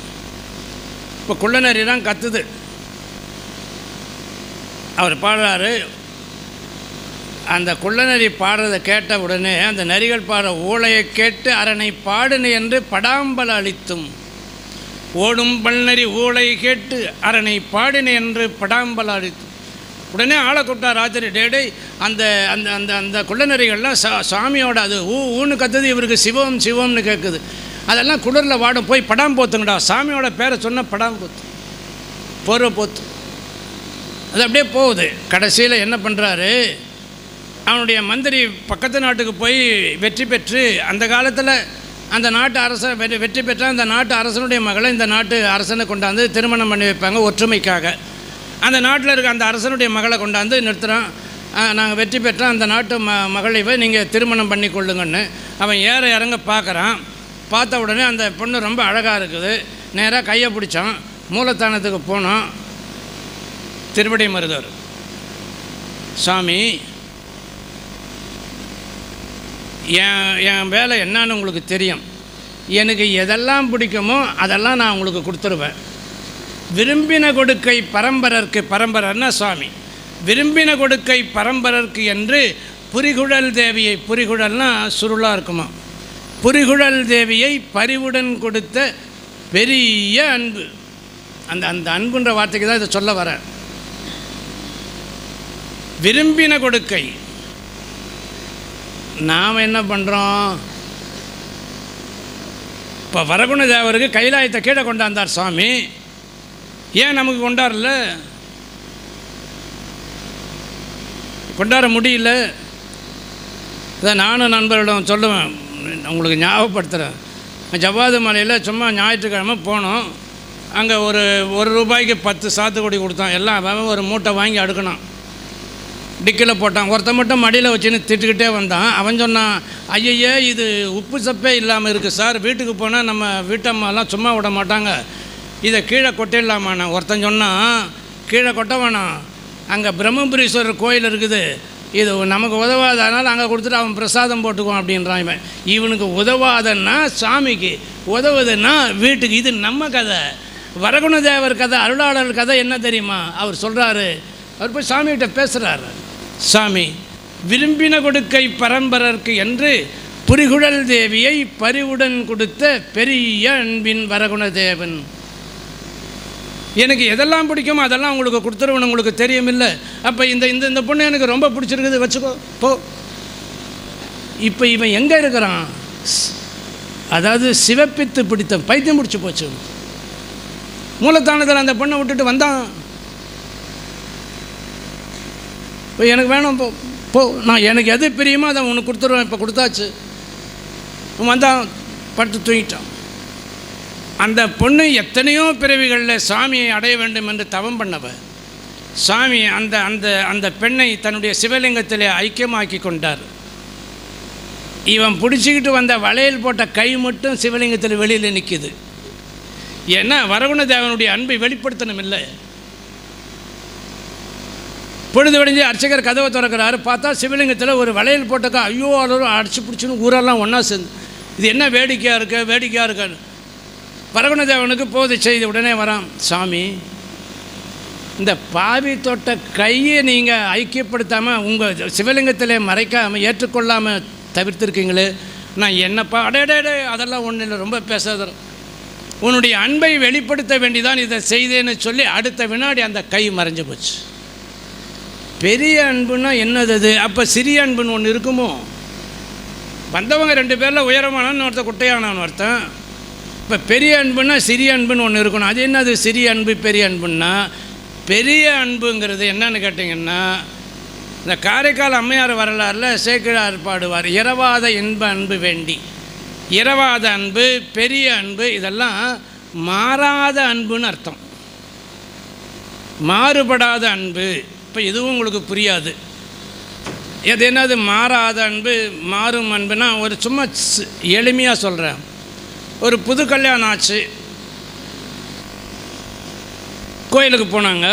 A: இப்போ குள்ளநரி தான் கத்துது. அவர் பாடுறாரு. அந்த குள்ளநரி பாடுறதை கேட்ட உடனே அந்த நரிகள் பாடுற ஊழையை கேட்டு அரணை பாடுனு என்று படாம்பல் அளித்தும் ஓடும் பல்நரி ஊழை கேட்டு அரணை பாடினு என்று படாம்பல் அளித்தும். உடனே ஆளை கூப்பிட்டா ராத்திரி, டேடே அந்த அந்த அந்த அந்த குள்ளநரிகள்லாம் சாமியோட அது ஊன்னு கத்துது, இவருக்கு சிவம் சிவம்னு கேட்குது. அதெல்லாம் குளிரில் வாடும், போய் படாம் போத்துங்கடா. சாமியோட பேரை சொன்ன படாம் போத்து, போர்வை போத்து. அது அப்படியே போகுது. கடைசியில் என்ன பண்ணுறாரு, அவனுடைய மந்திரி பக்கத்து நாட்டுக்கு போய் வெற்றி பெற்று, அந்த காலத்தில் அந்த நாட்டு அரசன் வெற்றி பெற்ற அந்த நாட்டு அரசனுடைய மகளை இந்த நாட்டு அரசனை கொண்டாந்து திருமணம் பண்ணி வைப்பாங்க ஒற்றுமைக்காக. அந்த நாட்டில் இருக்க அந்த அரசனுடைய மகளை கொண்டாந்து நிறுத்துகிறான். நாங்கள் வெற்றி பெற்றோம், அந்த நாட்டு மகளை நீங்கள் திருமணம் பண்ணி கொள்ளுங்கன்னு. அவன் ஏற இறங்க பார்க்குறான். பார்த்த உடனே அந்த பொண்ணு ரொம்ப அழகாக இருக்குது. நேராக கையை பிடிச்சான். மூலத்தானத்துக்கு போனோம். திருவடி மருதவர், சாமி என் வேலை என்னான்னு உங்களுக்கு தெரியும். எனக்கு எதெல்லாம் பிடிக்குமோ அதெல்லாம் நான் உங்களுக்கு கொடுத்துருவேன். விரும்பின கொடுக்கை பரம்பரருக்கு, பரம்பரன்னா சுவாமி, விரும்பின கொடுக்கை பரம்பரருக்கு என்று புரிகுழல் தேவியை, புரிகுழல்னா சுருளாக இருக்குமா, புரிகுழல் தேவியை பரிவுடன் கொடுத்த பெரிய அன்பு. அந்த அந்த அன்புன்ற வார்த்தைக்கு தான் இதை சொல்ல வர. விரும்பின கொடுக்கை, நாம் என்ன பண்ணுறோம்? இப்போ வரகுண தேவருக்கு கைலாயத்தை கீழே கொண்டாந்தார் சுவாமி, ஏன் நமக்கு கொண்டாடல? கொண்டாட முடியல. இதை நானும் நண்பர்களிடம் சொல்லுவேன், உங்களுக்கு ஞாபகப்படுத்துகிறேன். ஜவ்வாது மலையில் சும்மா ஞாயிற்றுக்கிழமை போனோம். அங்கே ஒரு ரூபாய்க்கு 10 சாத்துக்குடி கொடுத்தான். எல்லாம் ஒரு மூட்டை வாங்கி அடுக்கணும், டிக்கில் போட்டான். ஒருத்த மட்டும் மடியில் வச்சுன்னு திட்டுக்கிட்டே வந்தான். அவன் சொன்னான், ஐயையே இது உப்பு சப்பே இல்லாமல் இருக்குது சார், வீட்டுக்கு போனால் நம்ம வீட்டம்மாலாம் சும்மா விட மாட்டாங்க, இதை கீழே கொட்டிடலாமாண்ணா. ஒருத்தன் சொன்னான், கீழே கொட்ட வேணாம், அங்கே பிரம்மபுரீஸ்வரர் கோயில் இருக்குது, இது நமக்கு உதவாதனால அங்கே கொடுத்துட்டு அவன் பிரசாதம் போட்டுக்குவான் அப்படின்றான். இவனுக்கு உதவாதன்னா சாமிக்கு, உதவுதுன்னா வீட்டுக்கு. இது நம்ம கதை. வரகுண தேவர் கதை, அருளாளர் கதை என்ன தெரியுமா? அவர் சொல்கிறாரு, அவர் போய் சாமிகிட்ட பேசுகிறாரு, சாமி விரும்பின கொடுக்கை பரம்பரருக்கு என்று புரிகுழல் தேவியை பரிவுடன் கொடுத்த பெரிய அன்பின் வரகுண தேவன். எனக்கு எதெல்லாம் பிடிக்குமோ அதெல்லாம் உங்களுக்கு கொடுத்துருவேன், உங்களுக்கு தெரியுமில்லை. அப்போ இந்த இந்த இந்த பொண்ணு எனக்கு ரொம்ப பிடிச்சிருக்குது, வச்சுக்கோ போ. இப்போ இவன் எங்கே இருக்கிறான்? அதாவது சிவப்பித்து பிடித்த பைத்தியம் பிடிச்சி போச்சு. மூலத்தானத்தில் அந்த பொண்ணை விட்டுட்டு வந்தான். இப்போ எனக்கு வேணும், போ, நான் எனக்கு எது பிரியுமோ அதை உனக்கு கொடுத்துருவேன். இப்போ கொடுத்தாச்சு. வந்தான், பட்டு தூங்கிட்டான். அந்த பொண்ணு எத்தனையோ பிறவிகளில் சாமியை அடைய வேண்டும் என்று தவம் பண்ணவ. சாமி அந்த அந்த அந்த பெண்ணை தன்னுடைய சிவலிங்கத்தில் ஐக்கியமாக்கி கொண்டார். இவன் பிடிச்சிக்கிட்டு வந்த வளையல் போட்ட கை மட்டும் சிவலிங்கத்தில் வெளியில் நிற்கிது. ஏன்னா வரகுண தேவனுடைய அன்பை வெளிப்படுத்தணும் இல்லை. பொழுது விடிஞ்சு அர்ச்சகர் கதவை திறக்கிறாரு, பார்த்தா சிவலிங்கத்தில் ஒரு வளையல் போட்டக்கா. ஐயோ அலரும் அடிச்சு பிடிச்சின்னு ஊரெல்லாம் ஒன்றா சேர்ந்து, இது என்ன வேடிக்கையாக இருக்க வேடிக்கையாக இருக்கான்னு வரகுண தேவனுக்கு போது செய்து. உடனே வரான், சாமி இந்த பாவி தொட்ட கையை நீங்கள் ஐக்கியப்படுத்தாமல் உங்கள் சிவலிங்கத்தில் மறைக்காமல் ஏற்றுக்கொள்ளாமல் தவிர்த்திருக்கீங்களே, நான் என்னப்பா அடே அதெல்லாம் ஒன்றும் இல்லை, ரொம்ப பேசாத, உன்னுடைய அன்பை வெளிப்படுத்த வேண்டிதான் இதை செய்தேன்னு சொல்லி அடுத்த வினாடி அந்த கை மறைஞ்சு போச்சு. பெரிய அன்புன்னா என்னது அது? அப்போ சிறிய அன்புன்னு ஒன்று இருக்குமோ? வந்தவங்க 2 பேரில் உயரமானவன் ஒருத்தன், குட்டையானவன் ஒருத்தன். இப்போ பெரிய அன்புன்னா சிறிய அன்புன்னு ஒன்று இருக்கணும். அது என்னது சிறிய அன்பு பெரிய அன்புன்னா? பெரிய அன்புங்கிறது என்னன்னு கேட்டிங்கன்னா, இந்த காரைக்கால் அம்மையார் வரலாறில் சேக்கிழார் பாடுவார், இரவாத இன்ப அன்பு வேண்டி. இரவாத அன்பு, பெரிய அன்பு, இதெல்லாம் மாறாத அன்புன்னு அர்த்தம், மாறுபடாத அன்பு. இப்போ இதுவும் உங்களுக்கு புரியாது. எது என்னது மாறாத அன்பு மாறும் அன்புனா? ஒரு சும்மா எளிமையாக சொல்கிறேன். ஒரு புது கல்யாணம் ஆச்சு, கோயிலுக்கு போனாங்க.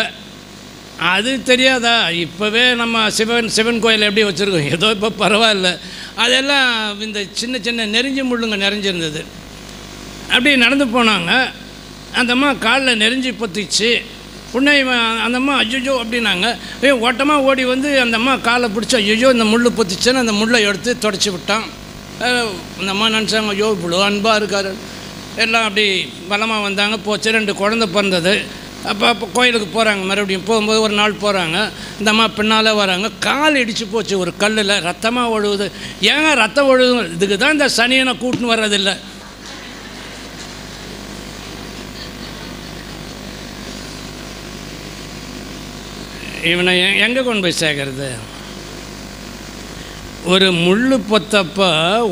A: அது தெரியாதா? இப்போவே நம்ம சிவன் கோயில் எப்படி வச்சுருக்கோம், ஏதோ இப்போ பரவாயில்ல. அதெல்லாம் இந்த சின்ன சின்ன நெறிஞ்சி முள்ளுங்க நிறைஞ்சிருந்தது. அப்படி நடந்து போனாங்க. அந்த அம்மா காலில் நெறிஞ்சி பொத்திச்சு. உடனே அந்த அம்மா ஐயோ அப்படின்னாங்க. ஓட்டமாக ஓடி வந்து அந்த அம்மா காலை பிடிச்சி, ஐயோ இந்த முள் பொத்திச்சுன்னு அந்த முள்ளை எடுத்து தொடச்சி விட்டான். அந்த அம்மா நினச்சாங்க, ஐயோ இவ்வளோ அன்பாக இருக்காரு. எல்லாம் அப்படி பலமாக வந்தாங்க. போச்சு, 2 குழந்தை பிறந்தது. அப்போ கோயிலுக்கு போகிறாங்க. மறுபடியும் போகும்போது ஒரு நாள் போகிறாங்க. இந்த அம்மா பின்னால் வராங்க. கால் இடித்து போச்சு ஒரு கல்லில், ரத்தமாக ஒழுகுது. ஏங்க ரத்தம் ஒழுகுது? இதுக்கு தான் இந்த சனியனை கூட்டின்னு வர்றதில்லை. இவனை எங்கே கொண்டு போய் சேர்க்கறது? ஒரு முள் பொத்தப்ப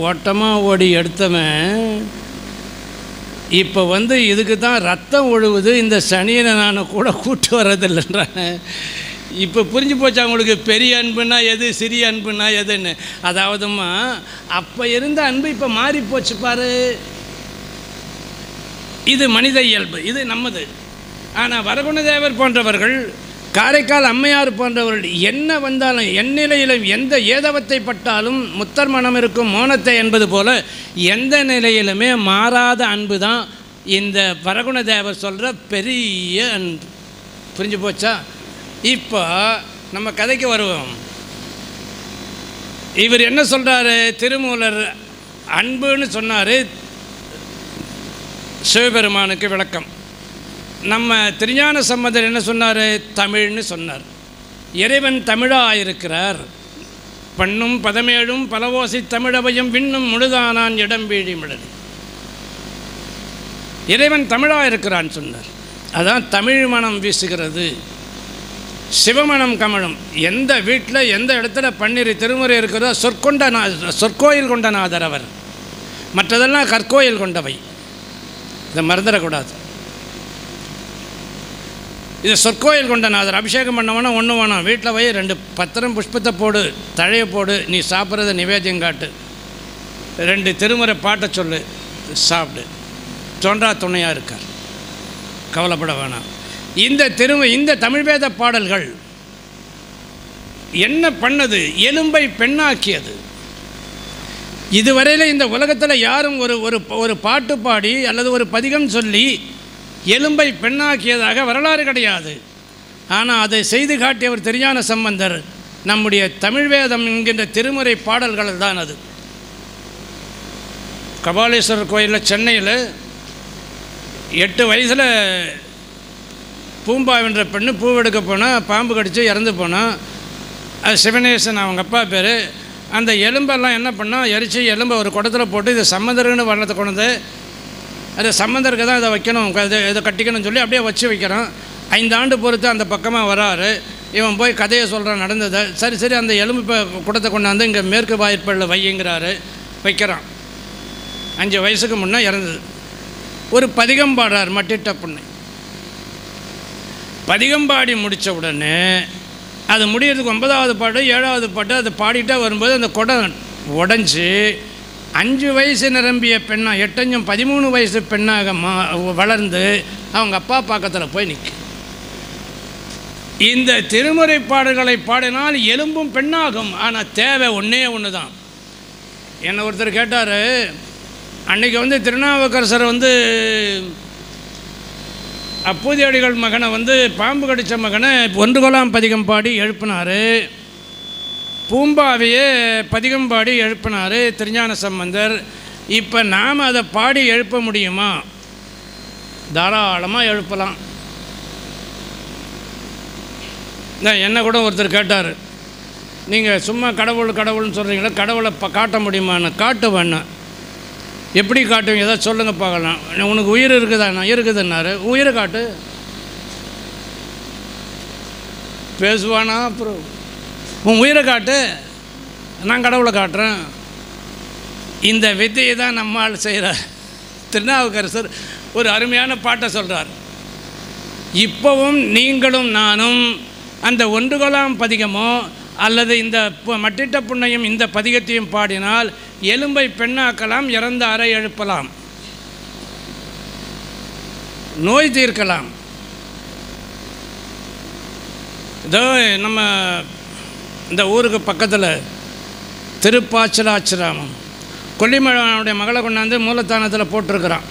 A: ஓட்டமாக ஓடி எடுத்தவன் இப்போ வந்து இதுக்கு தான் ரத்தம் ஒழுகுது, இந்த சனியனை நான் கூட கூட்டு வர்றதில்லைன்றாங்க. இப்போ புரிஞ்சு போச்சு அவங்களுக்கு பெரிய அன்புன்னா எது, சிறிய அன்புன்னா எதுன்னு. அதாவதுமா அப்போ இருந்த அன்பு இப்போ மாறி போச்சு பாரு. இது மனித இயல்பு, இது நம்மது. ஆனால் வரகுண தேவர் போன்றவர்கள், காரைக்கால் அம்மையார் போன்றவர்கள் என்ன வந்தாலும், எந்நிலையிலும் எந்த ஏதவத்தை பட்டாலும் முத்தர் மனம் இருக்கும் மோனத்தை என்பது போல எந்த நிலையிலுமே மாறாத அன்பு தான் இந்த வரகுண தேவர் சொல்கிற பெரிய அன்பு. புரிஞ்சு போச்சா? இப்போ நம்ம கதைக்கு வருவோம். இவர் என்ன சொல்கிறாரு? திருமூலர் அன்புன்னு சொன்னார், சிவபெருமானுக்கு விளக்கம். நம்ம திருஞான சம்பந்தர் என்ன சொன்னார்? தமிழ்னு சொன்னார். இறைவன் தமிழாக இருக்கிறார். பண்ணும் பதமேழும் பலவோசி தமிழவையும் விண்ணும் முழுதானான் இடம்பீழி மிடல். இறைவன் தமிழாக இருக்கிறான் சொன்னார். அதான் தமிழ் மனம் வீசுகிறது, சிவமணம் கமழும். எந்த வீட்டில் எந்த இடத்துல பன்னிரு திருமுறை இருக்கிறதோ சொற்கோயில் கொண்ட நாதர் அவர். மற்றதெல்லாம் கற்கோயில் கொண்டவை. இதை மறந்துடக்கூடாது. இது சொற்கோயில் கொண்ட நாதர். அபிஷேகம் பண்ணவனா ஒன்று வேணும், வீட்டில் போய் 2 பத்திரம் புஷ்பத்தை போடு, தழையை போடு, நீ சாப்பிட்றத நிவேத்தியம் காட்டு, 2 திருமுறை பாட்டை சொல்லு, சாப்பிடு. தோன்றா துணையாக இருக்கார், கவலைப்பட வேணாம். இந்த தமிழ் வேத பாடல்கள் என்ன பண்ணது? எலும்பை பெண்ணாக்கியது. இதுவரையில் இந்த உலகத்தில் யாரும் ஒரு பாட்டு பாடி அல்லது ஒரு பதிகம் சொல்லி எலும்பை பெண்ணாக்கியதாக வரலாறு கிடையாது. ஆனால் அதை செய்து காட்டியவர் திருஞான சம்பந்தர். நம்முடைய தமிழ் வேதம் என்கின்ற திருமுறை பாடல்கள் தான் அது. கபாலீஸ்வரர் கோயிலில் சென்னையில் 8 வயசில் பூம்பாவென்ற பெண்ணு பூவெடுக்க போனால் பாம்பு கடித்து இறந்து போனால், அது சிவனேசன் அவங்க அப்பா பேர். அந்த எலும்பெல்லாம் என்ன பண்ணால் எரிச்சு எலும்பை ஒரு குடத்தில் போட்டு இது சம்பந்தர்னு வர்ணத்தை கொண்டு வந்து, அது சம்பந்தருக்கு தான் இதை வைக்கணும், இதை கட்டிக்கணும்னு சொல்லி அப்படியே வச்சு வைக்கிறான். 5 ஆண்டு பொறுத்து அந்த பக்கமாக வராரு. இவன் போய் கதையை சொல்கிறான் நடந்ததை. சரி அந்த எலும்பு இப்போ குடத்தை கொண்டாந்து இங்கே மேற்கு வாய்ப்பள்ளில் வையுங்கிறாரு, வைக்கிறான். 5 வயசுக்கு முன்னே இறந்தது. ஒரு பதிகம் பாடுறார் மட்டிட்ட புண்ணை. பதிகம்பாடி முடித்த உடனே அது முடியறதுக்கு 9வது பாட்டு 7வது பாட்டு அது பாடிட்டே வரும்போது அந்த குடம் உடஞ்சி 5 வயசு நிரம்பிய பெண்ணாக 8 13 வயசு பெண்ணாக வளர்ந்து அவங்க அப்பா பக்கத்தில் போய் நிற்க. இந்த திருமுறை பாடல்களை பாடினால் எலும்பும் பெண்ணாகும். ஆனால் தேவை ஒன்று தான். என்னை ஒருத்தர் கேட்டார், அன்றைக்கி திருநாவுக்கரசர் அப்பூதியடிகள் மகனை பாம்பு கடித்த மகனை 1 குலாம் பதிகம் பாடி எழுப்பினார். பூம்பாவையே பதிகம் பாடி எழுப்பினார் திருஞான சம்பந்தர். இப்போ நாம் அதை பாடி எழுப்ப முடியுமா? தாராளமாக எழுப்பலாம். என்ன கூட ஒருத்தர் கேட்டார், நீங்கள் சும்மா கடவுள்னு சொல்கிறீங்களா, கடவுளை காட்ட முடியுமான்னு. காட்டு வேணாம். எப்படி காட்டுவீங்க? ஏதாவது சொல்லுங்கள் பார்க்கலாம். உனக்கு உயிர் இருக்குதாண்ணா? இருக்குதுன்னாரு. உயிரை காட்டு. பேசுவானா? அப்புறம் உன் உயிரை காட்டு, நான் கடவுளை காட்டுறேன். இந்த வித்தையை தான் நம்மால் செய்கிறார். திருநாவுக்கரசர் ஒரு அருமையான பாட்டை சொல்கிறார். இப்போவும் நீங்களும் நானும் அந்த 1 குலாம் பதிகமோ அல்லது இந்த மட்டிட்ட புண்ணையும் இந்த பதிகத்தையும் பாடினால் எலும்பை பெண்ணாக்கலாம், இறந்த அறை எழுப்பலாம், நோய் தீர்க்கலாம். இதோ நம்ம இந்த ஊருக்கு பக்கத்தில் திருப்பாச்சலாச்சிராமம் கொல்லிமலைவனுடைய மகளை கொண்டாந்து மூலத்தானத்தில் போட்டிருக்கிறான்.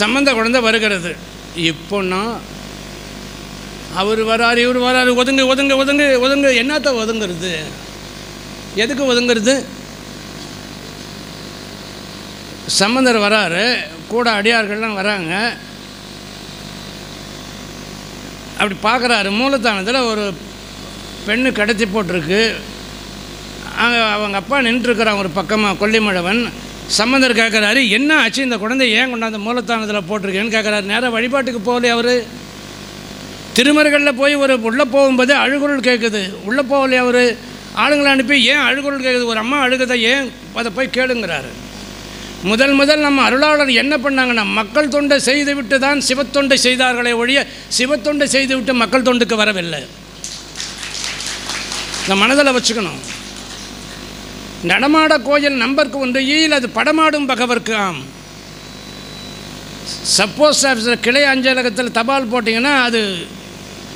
A: சம்பந்த குழந்தை வருகிறது. இப்போன்னா அவர் வராரு, இவர் வராரு, ஒதுங்கு ஒதுங்கு ஒதுங்கு ஒதுங்கு. என்னத்த ஒதுங்கிறது? எதுக்கு ஒதுங்கிறது? சம்பந்தர் வராரு, கூட அடியார்கள்லாம் வராங்க. அப்படி பார்க்குறாரு, மூலத்தானத்தில் ஒரு பெண்ணு கடத்தி போட்டிருக்கு. அங்கே அவங்க அப்பா நின்றுருக்கிறான் ஒரு பக்கமாக கொல்லிமழவன். சம்பந்தர் கேட்குறாரு, என்ன ஆச்சு, இந்த குழந்தை ஏன் கொண்டாந்து மூலத்தானத்தில் போட்டிருக்கேன்னு கேட்குறாரு. நேராக வழிபாட்டுக்கு போகலையே அவர். திருமறைகளில் போய் உள்ளே போகும்போது அழுகுரல் கேட்குது, உள்ளே போகலையே அவர். ஆளுங்களை அனுப்பி ஏன் அழுகுரல் கேட்குது, ஒரு அம்மா அழுகுதை, ஏன் அதை போய் கேளுங்கிறாரு. முதல் நம்ம அருளாளர் என்ன பண்ணாங்கன்னா, மக்கள் தொண்டை செய்துவிட்டு தான் சிவத்தொண்டை செய்தார்களே ஒழிய சிவத்தொண்டை செய்துவிட்டு மக்கள் தொண்டுக்கு வரவில்லை. இந்த மனதில் வச்சுக்கணும். நடமாட கோயில் நம்பருக்கு 1 ஈல் அது படமாடும் பகவர்க்கு ஆம். சப்போஸ்ட் ஆஃபீஸில் கிளை அஞ்சலகத்தில் தபால் போட்டிங்கன்னா அது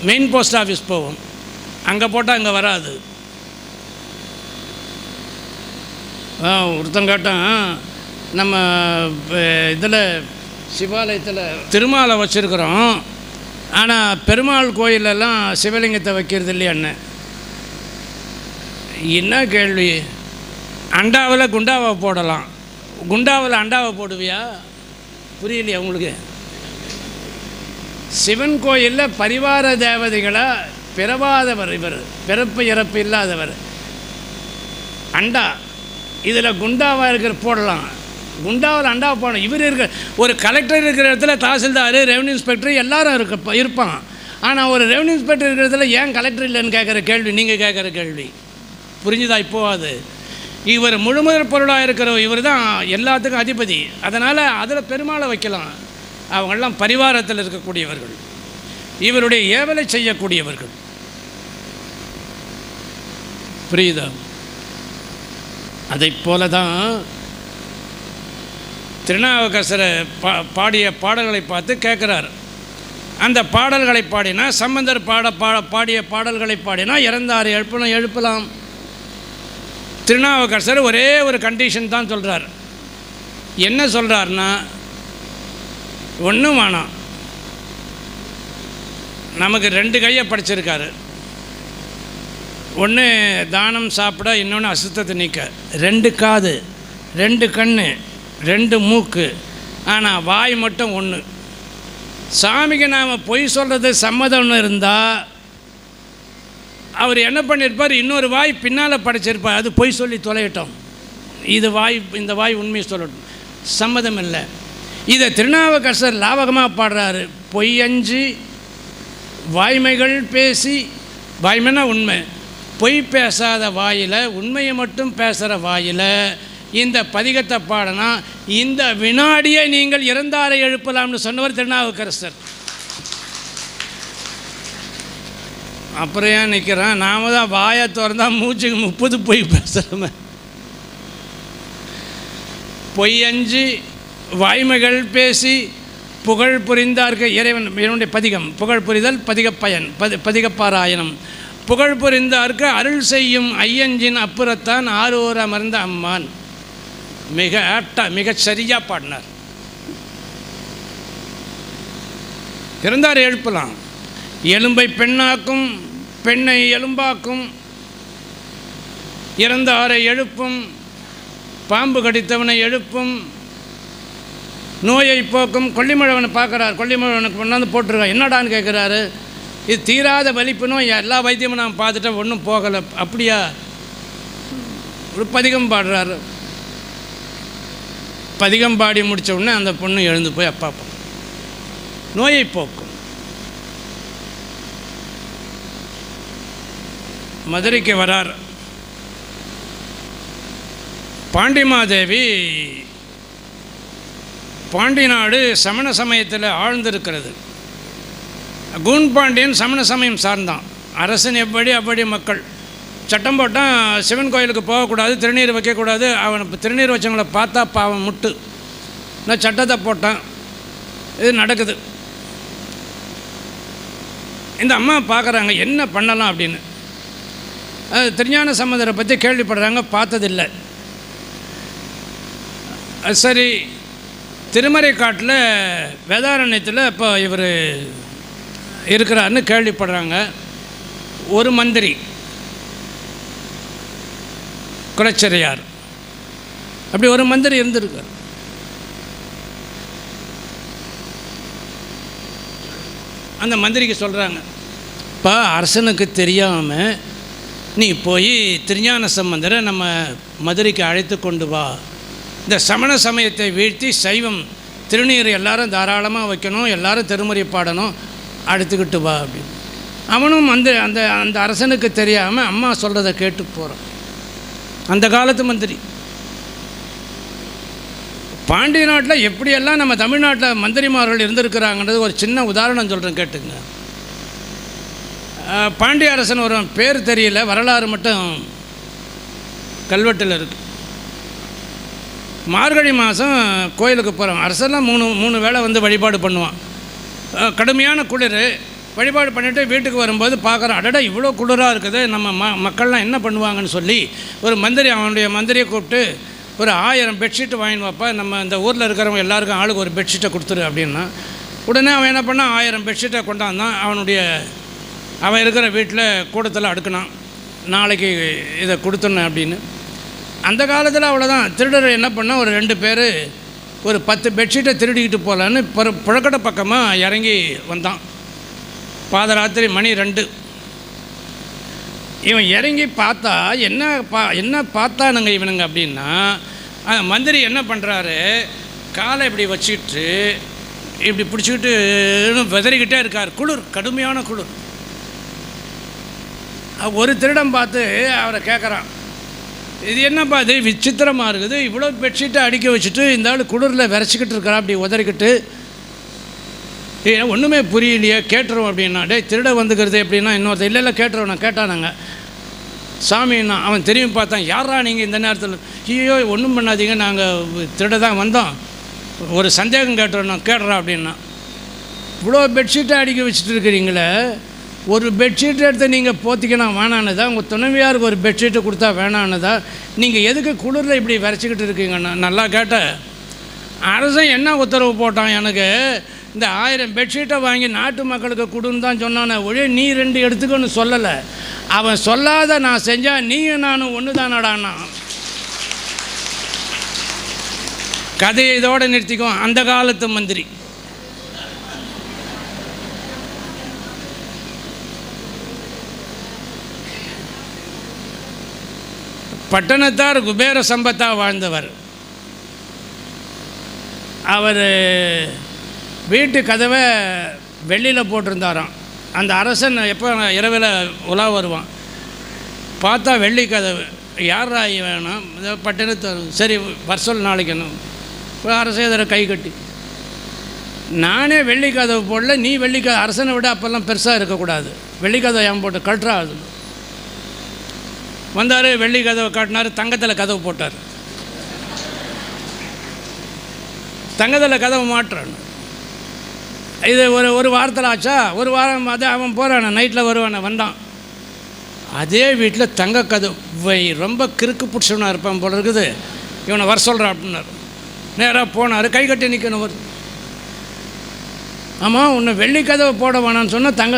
A: மெயின் போஸ்ட் ஆஃபீஸ் போகும். அங்கே போட்டால் அங்கே வராது. ஒருத்தன் கேட்டான், நம்ம இதில் சிவாலயத்தில் திருமாலை வச்சுருக்குறோம், ஆனால் பெருமாள் கோயிலெல்லாம் சிவலிங்கத்தை வைக்கிறது இல்லையான்னு. என்ன கேள்வி? அண்டாவில் குண்டாவை போடலாம், குண்டாவில் அண்டாவை போடுவியா? புரியலையா உங்களுக்கு? சிவன் கோயிலில் பரிவார தேவதைகளை பிறவாதவர், இவர் பிறப்பு இறப்பு இல்லாதவர். அண்டா இதில் குண்டாவாக இருக்கிற போடலாம், குண்டாவில் அண்டாவை போடணும். இவர் இருக்கிற ஒரு கலெக்டர் இருக்கிற இடத்துல தாசில்தார், ரெவன்யூ இன்ஸ்பெக்டர் எல்லாரும் இருப்பான். ஆனால் ஒரு ரெவன்யூ இன்ஸ்பெக்டர் இருக்கிற இடத்துல ஏன் கலெக்டர் இல்லைன்னு கேட்குற கேள்வி நீங்கள் கேட்குற கேள்வி புரிஞ்சுதா? இப்போது இவர் முழுமுதற் பொருளாக இருக்கிற இவர் தான் எல்லாத்துக்கும் அதிபதி. அதனால் அதில் பெருமாளை வைக்கலாம். அவங்கெல்லாம் பரிவாரத்தில் இருக்கக்கூடியவர்கள், இவருடைய ஏவலை செய்யக்கூடியவர்கள். புரியுதா? அதை போல தான் திருநாவுக்கரசரை பாடிய பாடல்களை பார்த்து கேட்குறார். அந்த பாடல்களை பாடினா, சம்பந்தர் பாடிய பாடல்களை பாடினா இறந்தார் எழுப்பலாம். திருநாவுக்கரசர் ஒரே ஒரு கண்டிஷன் தான் சொல்கிறார். என்ன சொல்கிறார்னா, ஒன்றும் வேணாம், நமக்கு 2 கையை படிச்சிருக்காரு. ஒன்று தானம் சாப்பிட, இன்னொன்று அசுத்தத்தை நீக்க. 2 காது, 2 கண், 2 மூக்கு, ஆனால் வாய் மட்டும் 1. சாமிக்கு நாம் பொய் சொல்கிறது சம்மதம்னு இருந்தால் அவர் என்ன பண்ணியிருப்பார், இன்னொரு வாய் பின்னால் படைச்சிருப்பார், அது பொய் சொல்லி தொலையிட்டோம். இந்த வாய் உண்மையை சொல்லட்டும், சம்மதம் இல்லை. இதை திருநாவுக்கரசர் லாவகமாக பாடுறாரு. பொய்யஞ்சு வாய்மைகள் பேசி, வாய்மைனா உண்மை, பொய் பேசாத வாயில், உண்மையை மட்டும் பேசுகிற வாயில் இந்த பதிகத்தை பாடினா இந்த வினாடியை நீங்கள் இறந்தாரை எழுப்பலாம்னு சொன்னவர் திருநாவுக்கரசர். அப்புறம் ஏன் நிற்கிறான்? நாம தான் வாயை திறந்தால் மூச்சுக்கு 30 பொய் பேசுகிறோமே. பொய்யஞ்சு வாய்மைகள் பேசி புகழ் புரிந்தார்க்கு இறைவன், என்னுடைய பதிகம் புகழ் புரிதல் பதிகப்பயன் பதிகப்பாராயணம். புகழ் புரிந்தார்க்கு அருள் செய்யும் ஐயஞ்சின் அப்புறத்தான் ஆரூர் அமர்ந்த அம்மான். மிகச் சரியாக பாடினார். இறந்தாரை எழுப்பலாம். எலும்பை பெண்ணாக்கும், பெண்ணை எலும்பாக்கும், இறந்தாரை எழுப்பும், பாம்பு கடித்தவனை எழுப்பும், நோயை போக்கும். கொல்லிமழவனை பார்க்குறார், கொல்லிமழவனுக்கு கொண்டாந்து போட்டிருக்கான். என்னடான்னு கேட்குறாரு. இது தீராத வலிப்பு நோய், எல்லா வைத்தியமும் நான் பார்த்துட்டேன், ஒன்றும் போகலை. அப்படியா? ஒரு பதிகம் பாடுறாரு. பதிகம் பாடி முடித்த உடனே அந்த பொண்ணு எழுந்து போய் அப்பா நோயை போக்கும். மதுரைக்கு வரார். பாண்டிமாதேவி, பாண்டி நாடு சமண சமயத்தில் ஆழ்ந்திருக்கிறது. கூன்பாண்டியன் சமண சமயம் சார்ந்தான். அரசன் அப்படி மக்கள் சட்டம் போட்டால் சிவன் கோயிலுக்கு போகக்கூடாது, திருநீர் வைக்கக்கூடாது. அவன் திருநீர் வச்சவங்களை பார்த்தா பாவம் முட்டு. நான் சட்டத்தை போட்டான். இது நடக்குது. இந்த அம்மா பார்க்குறாங்க என்ன பண்ணலாம் அப்படின்னு. திருஞான சம்பந்தரை பற்றி கேள்விப்படுறாங்க, பார்த்ததில்லை. சரி, திருமறைக்காட்டில் வேதாரண்யத்தில் இப்போ இவர் இருக்கிறாருன்னு கேள்விப்படுறாங்க. ஒரு மந்திரி குலச்சிறையார், அப்படி ஒரு மந்திரி இருந்திருக்கார். அந்த மந்திரிக்கு சொல்கிறாங்க, இப்போ அரசனுக்கு தெரியாமல் நீ போய் திருஞான சம்பந்தரை நம்ம மதுரைக்கு அழைத்து கொண்டு வா. இந்த சமண சமயத்தை வீழ்த்தி சைவம் திருநீர் எல்லாரும் தாராளமாக வைக்கணும், எல்லாரும் திருமுறை பாடணும், அழைத்துக்கிட்டு வா அப்படின்னு. அவனும் அந்த அந்த அந்த அரசனுக்கு தெரியாமல் அம்மா சொல்கிறத கேட்டு போகிறான். அந்த காலத்து மந்திரி. பாண்டிய நாட்டில் எப்படியெல்லாம் நம்ம தமிழ்நாட்டில் மந்திரிமார்கள் இருந்திருக்கிறாங்கன்றது ஒரு சின்ன உதாரணம் சொல்கிறேன், கேட்டுங்க. பாண்டிய அரசன் ஒரு பேர் தெரியல, வரலாறு மட்டும் கல்வெட்டில் இருக்குது. மார்கழி மாதம் கோயிலுக்கு போகிறோம். அரசெல்லாம் மூணு வேளை வந்து வழிபாடு பண்ணுவான். கடுமையான குளிர். வழிபாடு பண்ணிவிட்டு வீட்டுக்கு வரும்போது பார்க்குறோம், அடடா இவ்வளோ குளிராக இருக்குது, நம்ம மக்கள்லாம் என்ன பண்ணுவாங்கன்னு சொல்லி ஒரு மந்திரி, அவனுடைய மந்திரியை கூப்பிட்டு ஒரு 1000 பெட்ஷீட்டு வாங்கின்னு வாப்பா, நம்ம இந்த ஊரில் இருக்கிறவங்க எல்லாருக்கும் ஆளுக்கு ஒரு பெட்ஷீட்டை கொடுத்துரு அப்படின்னா. உடனே அவன் என்ன பண்ணான், 1000 பெட்ஷீட்டை கொண்டாந்தான். அவன் இருக்கிற வீட்டில் கூடத்தில் அடுக்கினான். நாளைக்கு இதை கொடுத்துடணும் அப்படின்னு. அந்த காலத்தில் அவ்வளோதான். திருடர் என்ன பண்ணால், ஒரு 2 பேர் ஒரு 10 பெட்ஷீட்டை திருடிக்கிட்டு போகலான்னு புழக்கடை பக்கமாக இறங்கி வந்தான். பாதராத்திரி மணி 2. இவன் இறங்கி பார்த்தா என்ன பார்த்தானுங்க இவனுங்க அப்படின்னா, மந்திரி என்ன பண்ணுறாரு, காலை இப்படி வச்சுக்கிட்டு இப்படி பிடிச்சிக்கிட்டு வெதறிக்கிட்டே இருக்கார். குளிர், கடுமையான குளிர். ஒரு திருடன் பார்த்து அவரை கேட்குறான், இது என்னப்பா இது விசித்திரமாக இருக்குது, இவ்வளோ பெட்ஷீட்டை அடிக்க வச்சுட்டு இந்த ஆள் குளிரில் விரைச்சிக்கிட்டு இருக்கிறா அப்படி உதறிக்கிட்டு, ஒன்றுமே புரியலையே, கேட்டுருவோம் அப்படின்னா. டே திருட வந்துக்கிறது எப்படின்னா இன்னொருத்தர் இல்லை கேட்டுருவோம் கேட்டானாங்க. சாமின்னா அவன் தெரியும் பார்த்தான், யாரா நீங்கள் இந்த நேரத்தில்? ஐயோ ஒன்றும் பண்ணாதீங்க, நாங்கள் திருட தான் வந்தோம், ஒரு சந்தேகம் கேட்டுறோம் கேட்டுறோம் அப்படின்னா. இவ்வளோ பெட்ஷீட்டை அடிக்க வச்சுட்டு இருக்கிறீங்களே, ஒரு பெட்ஷீட்டை எடுத்து நீங்கள் போத்திக்கணும் வேணானதா? உங்கள் துணைவியாருக்கு ஒரு பெட்ஷீட்டை கொடுத்தா வேணானதா? நீங்கள் எதுக்கு குளிரில் இப்படி வரைச்சிக்கிட்டு இருக்கீங்கண்ணா? நல்லா கேட்டேன். அரசன் என்ன உத்தரவு போட்டான் எனக்கு, இந்த 1000 பெட்ஷீட்டை வாங்கி நாட்டு மக்களுக்கு கொடுன்னு தான் சொன்னானே ஒழிய நீ 2 எடுத்துக்கன்னு சொல்லலை. அவன் சொல்லாத நான் செஞ்சால் நீயும் நானும் ஒன்று தானடான்னா. கதையை இதோடு நிறுத்திக்கும். அந்த காலத்து மந்திரி பட்டணத்தார் குபேர சம்பத்தாக வாழ்ந்தவர். அவர் வீட்டு கதவை வெள்ளியில் போட்டிருந்தாராம். அந்த அரசன் எப்போ இரவில் உலா வருவான், பார்த்தா வெள்ளி கதவு. யாரா வேணும் பட்டணத்தார், சரி வருஷம் நாளைக்கணும். அரசே அதில் கை கட்டி, நானே வெள்ளி கதவு போடல, நீ வெள்ளி அரசனை விட அப்போல்லாம் பெருசாக இருக்கக்கூடாது, வெள்ளி கதவை ஏன் போட்டு கட்டுறா. அது வந்தார், வெள்ளி கதவை காட்டினார், தங்கத்தில் கதவு போட்டார். தங்கத்தில் கதவை மாட்டுறான். இது ஒரு வாரத்தில் ஆச்சா, ஒரு வாரம் அது அவன் போகிறான், நைட்டில் வருவான். வந்தான், அதே வீட்டில் தங்க கதவை ரொம்ப கிறுக்கு பிடிச்சவனாக இருப்பான் போல இருக்குது, இவனை வர சொல்கிறான் அப்படின்னாரு. நேராக போனார், கை கட்டி நிற்கணும். ஒரு ஆமாம் உன்னை வெள்ளி கதவை போட வேணான்னு சொன்னால் தங்க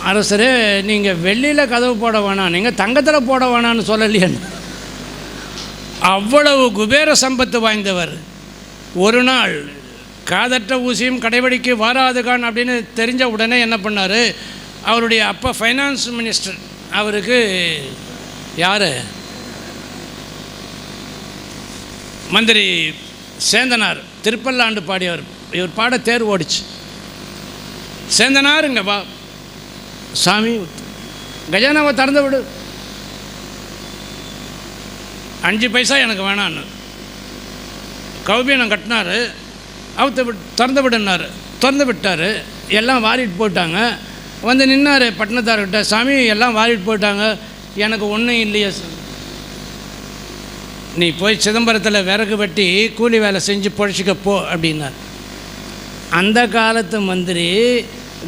A: அரசரே நீங்கள் வெள்ளியில் கதவு போட வேணாம், நீங்கள் தங்கத்தில் போட வேணான்னு சொல்லலையேன்னு. அவ்வளவு குபேர சம்பத்து வாய்ந்தவர். ஒரு நாள் காதற்ற ஊசியும் கடைவடிக்கு வாராதுகான் அப்படின்னு தெரிஞ்ச உடனே என்ன பண்ணார், அவருடைய அப்பா ஃபைனான்ஸ் மினிஸ்டர், அவருக்கு யார் மந்திரி சேந்தனார், திருப்பல்லாண்டு பாடியவர். இவர் பாட தேர் ஓடிச்சு. சேந்தனார் இங்கே வா சாமி, கஜானாவை திறந்து விடு, 5 பைசா எனக்கு வேணான்னு. கௌபீனம் கட்டினார், திறந்து விடுனார். திறந்து விட்டார். எல்லாம் வாரிட்டு போயிட்டாங்க. வந்து நின்னார் பட்டணத்தார்கிட்ட, சாமி எல்லாம் வாரிட்டு போயிட்டாங்க, எனக்கு ஒன்றும் இல்லையே, நீ போய் சிதம்பரத்தில் விறகு வெட்டி கூலி வேலை செஞ்சு பொழைச்சிக்க போ அப்படின்னார். அந்த காலத்து மந்திரி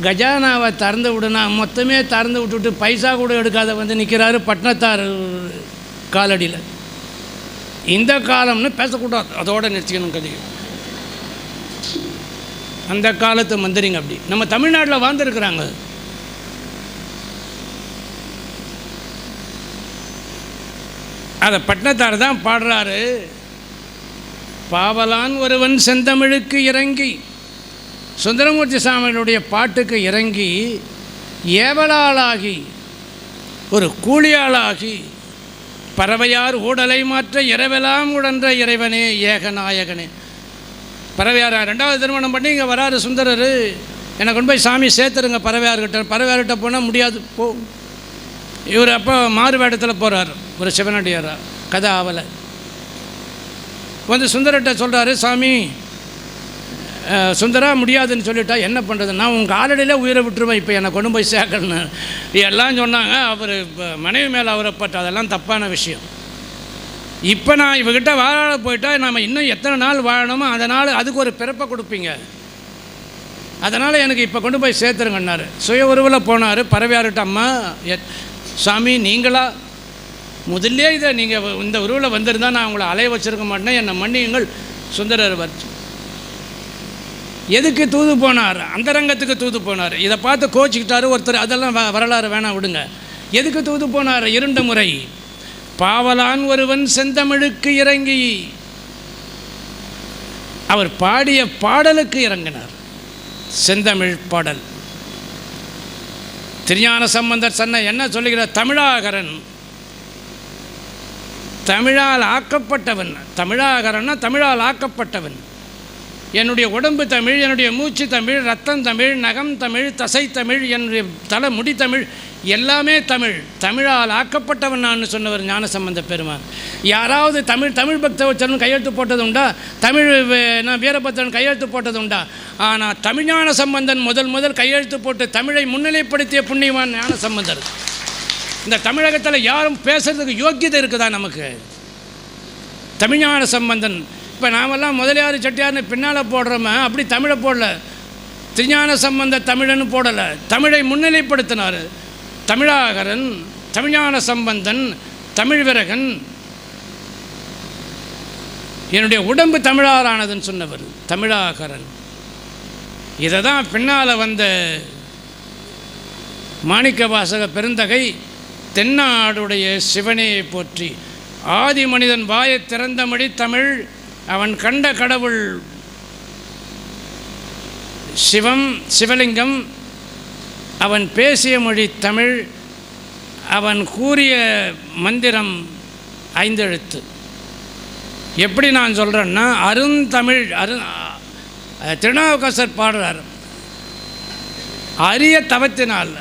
A: கஜானாவை திறந்து விடுனா மொத்தமே திறந்து விட்டுவிட்டு பைசா கூட எடுக்காத வந்து நிற்கிறாரு பட்டணத்தார் காலடியில். இந்த காலம்னு பேசக்கூடாது, அதோடு நிறுத்திக்கணும் கதை. அந்த காலத்து மந்திரிங்க அப்படி நம்ம தமிழ்நாட்டில் வாழ்ந்துருக்குறாங்க. அதை பட்டணத்தார் தான் பாடுறாரு. பாவலான் ஒருவன் செந்தமிழுக்கு இறங்கி, சுந்தரமூர்த்தி சாமிகளுடைய பாட்டுக்கு இறங்கி, ஏவலாளாகி ஒரு கூலியாளாகி, பறவையார் ஊடலை மாற்ற இரவெல்லாம் உடன்ற இறைவனே ஏகநாயகனே. பறவையார் 2வது திருமணம் பண்ணி இங்கே வராரு சுந்தரர், என்னை கொண்டு போய் சாமி சேர்த்துருங்க பறவையார்கிட்ட. பறவையார்கிட்ட போனால் முடியாது போ. இவர் அப்போ மாறு வேடத்தில் போகிறார், ஒரு சிவனடியாரா, கதை ஆவலை. வந்து சுந்தரர்கிட்ட சொல்கிறாரு, சாமி சுந்தரா முடியாதுன்னு சொல்லிட்டா என்ன பண்ணுறது, நான் உங்கள் ஆலடியில் உயிரை விட்டுருவேன், இப்போ என்னை கொண்டு போய் சேர்க்கணும் எல்லாம் சொன்னாங்க. அவர் மனைவி மேலே அவரைப்பட்ட அதெல்லாம் தப்பான விஷயம். இப்போ நான் இவகிட்ட வாழ போயிட்டால் நம்ம இன்னும் எத்தனை நாள் வாழணுமோ அதனால் அதுக்கு ஒரு பிறப்பை கொடுப்பீங்க, அதனால் எனக்கு இப்போ கொண்டு போய் சேர்த்துருங்கன்னாரு. சுய உருவில் போனார் பறவையார்கிட்ட. அம்மா சாமி நீங்களா முதல்லே இதை நீங்கள் இந்த உருவில் வந்திருந்தால் நான் உங்களை அலைய வச்சுருக்க மாட்டேன், என்னை மன்னியுங்கள். சுந்தரர் வச்சு எதுக்கு தூது போனார், அந்தரங்கத்துக்கு தூது போனார். இதை பார்த்து கோச்சிக்கிட்டார் ஒருத்தர், அதெல்லாம் வரலாறு வேணாம் விடுங்க. எதுக்கு தூது போனார்? 2 முறை. பாவலான் ஒருவன் செந்தமிழுக்கு இறங்கி, அவர் பாடிய பாடலுக்கு இறங்கினார். செந்தமிழ் பாடல் திருஞான சம்பந்தர் சொன்ன என்ன சொல்லுகிறார்? தமிழாகரன், தமிழால் ஆக்கப்பட்டவன். தமிழாகரன்னா தமிழால் ஆக்கப்பட்டவன். என்னுடைய உடம்பு தமிழ், என்னுடைய மூச்சு தமிழ், ரத்தம் தமிழ், நகம் தமிழ், தசை தமிழ், என்னுடைய தலை முடி தமிழ், எல்லாமே தமிழ். தமிழால் ஆக்கப்பட்டவன் நான் சொன்னவர் ஞானசம்பந்த பெருமான். யாராவது தமிழ் பக்தவச்சரன் கையெழுத்து போட்டது உண்டா? தமிழ் வீரபத்ரன் கையெழுத்து போட்டது உண்டா? ஆனால் தமிழ்ஞான சம்பந்தன் முதல் கையெழுத்து போட்டு தமிழை முன்னிலைப்படுத்திய புண்ணியவான் ஞானசம்பந்தர். இந்த தமிழகத்தில் யாரும் பேசுறதுக்கு யோக்கியதை இருக்குதா நமக்கு? தமிழ்ஞான சம்பந்தன். இப்போ நாமெல்லாம் முதலியார் செட்டியார்னு பின்னால் போடுறோமே, அப்படி தமிழை போடல. திருஞான சம்பந்த தமிழன்னு போடலை, தமிழை முன்னிலைப்படுத்தினார். தமிழாகரன், தமிழ்ஞான சம்பந்தன், தமிழ் விரகன், என்னுடைய உடம்பு தமிழாரானதுன்னு சொன்னவர் தமிழாகரன். இதை தான் பின்னால் வந்த மாணிக்க வாசக பெருந்தகை தென்னாடுடைய சிவனையை போற்றி, ஆதி மனிதன் வாயை திறந்தபடி தமிழ், அவன் கண்ட கடவுள் சிவலிங்கம், அவன் பேசிய மொழி தமிழ், அவன் கூறிய மந்திரம் 5 எழுத்து. எப்படி நான் சொல்கிறேன்னா, அருந்தமிழ் திருநாவுக்கரசர் பாடுறார், அரிய தவத்தினால்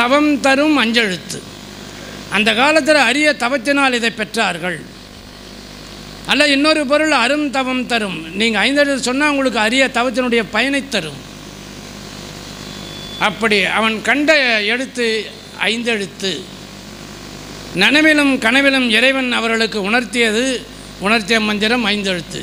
A: தவம் தரும் 5 எழுத்து. அந்த காலத்தில் அரிய தவத்தினால் இதை பெற்றார்கள். அல்ல, இன்னொரு பொருள் தவம் தரும். நீங்கள் 5 எழுத்து சொன்னால் உங்களுக்கு அரிய தவத்தினுடைய பயனை தரும். அப்படி அவன் கண்ட எழுத்து 5 எழுத்து. நனவிலும் கனவிலும் இறைவன் அவர்களுக்கு உணர்த்திய மந்திரம் 5 எழுத்து.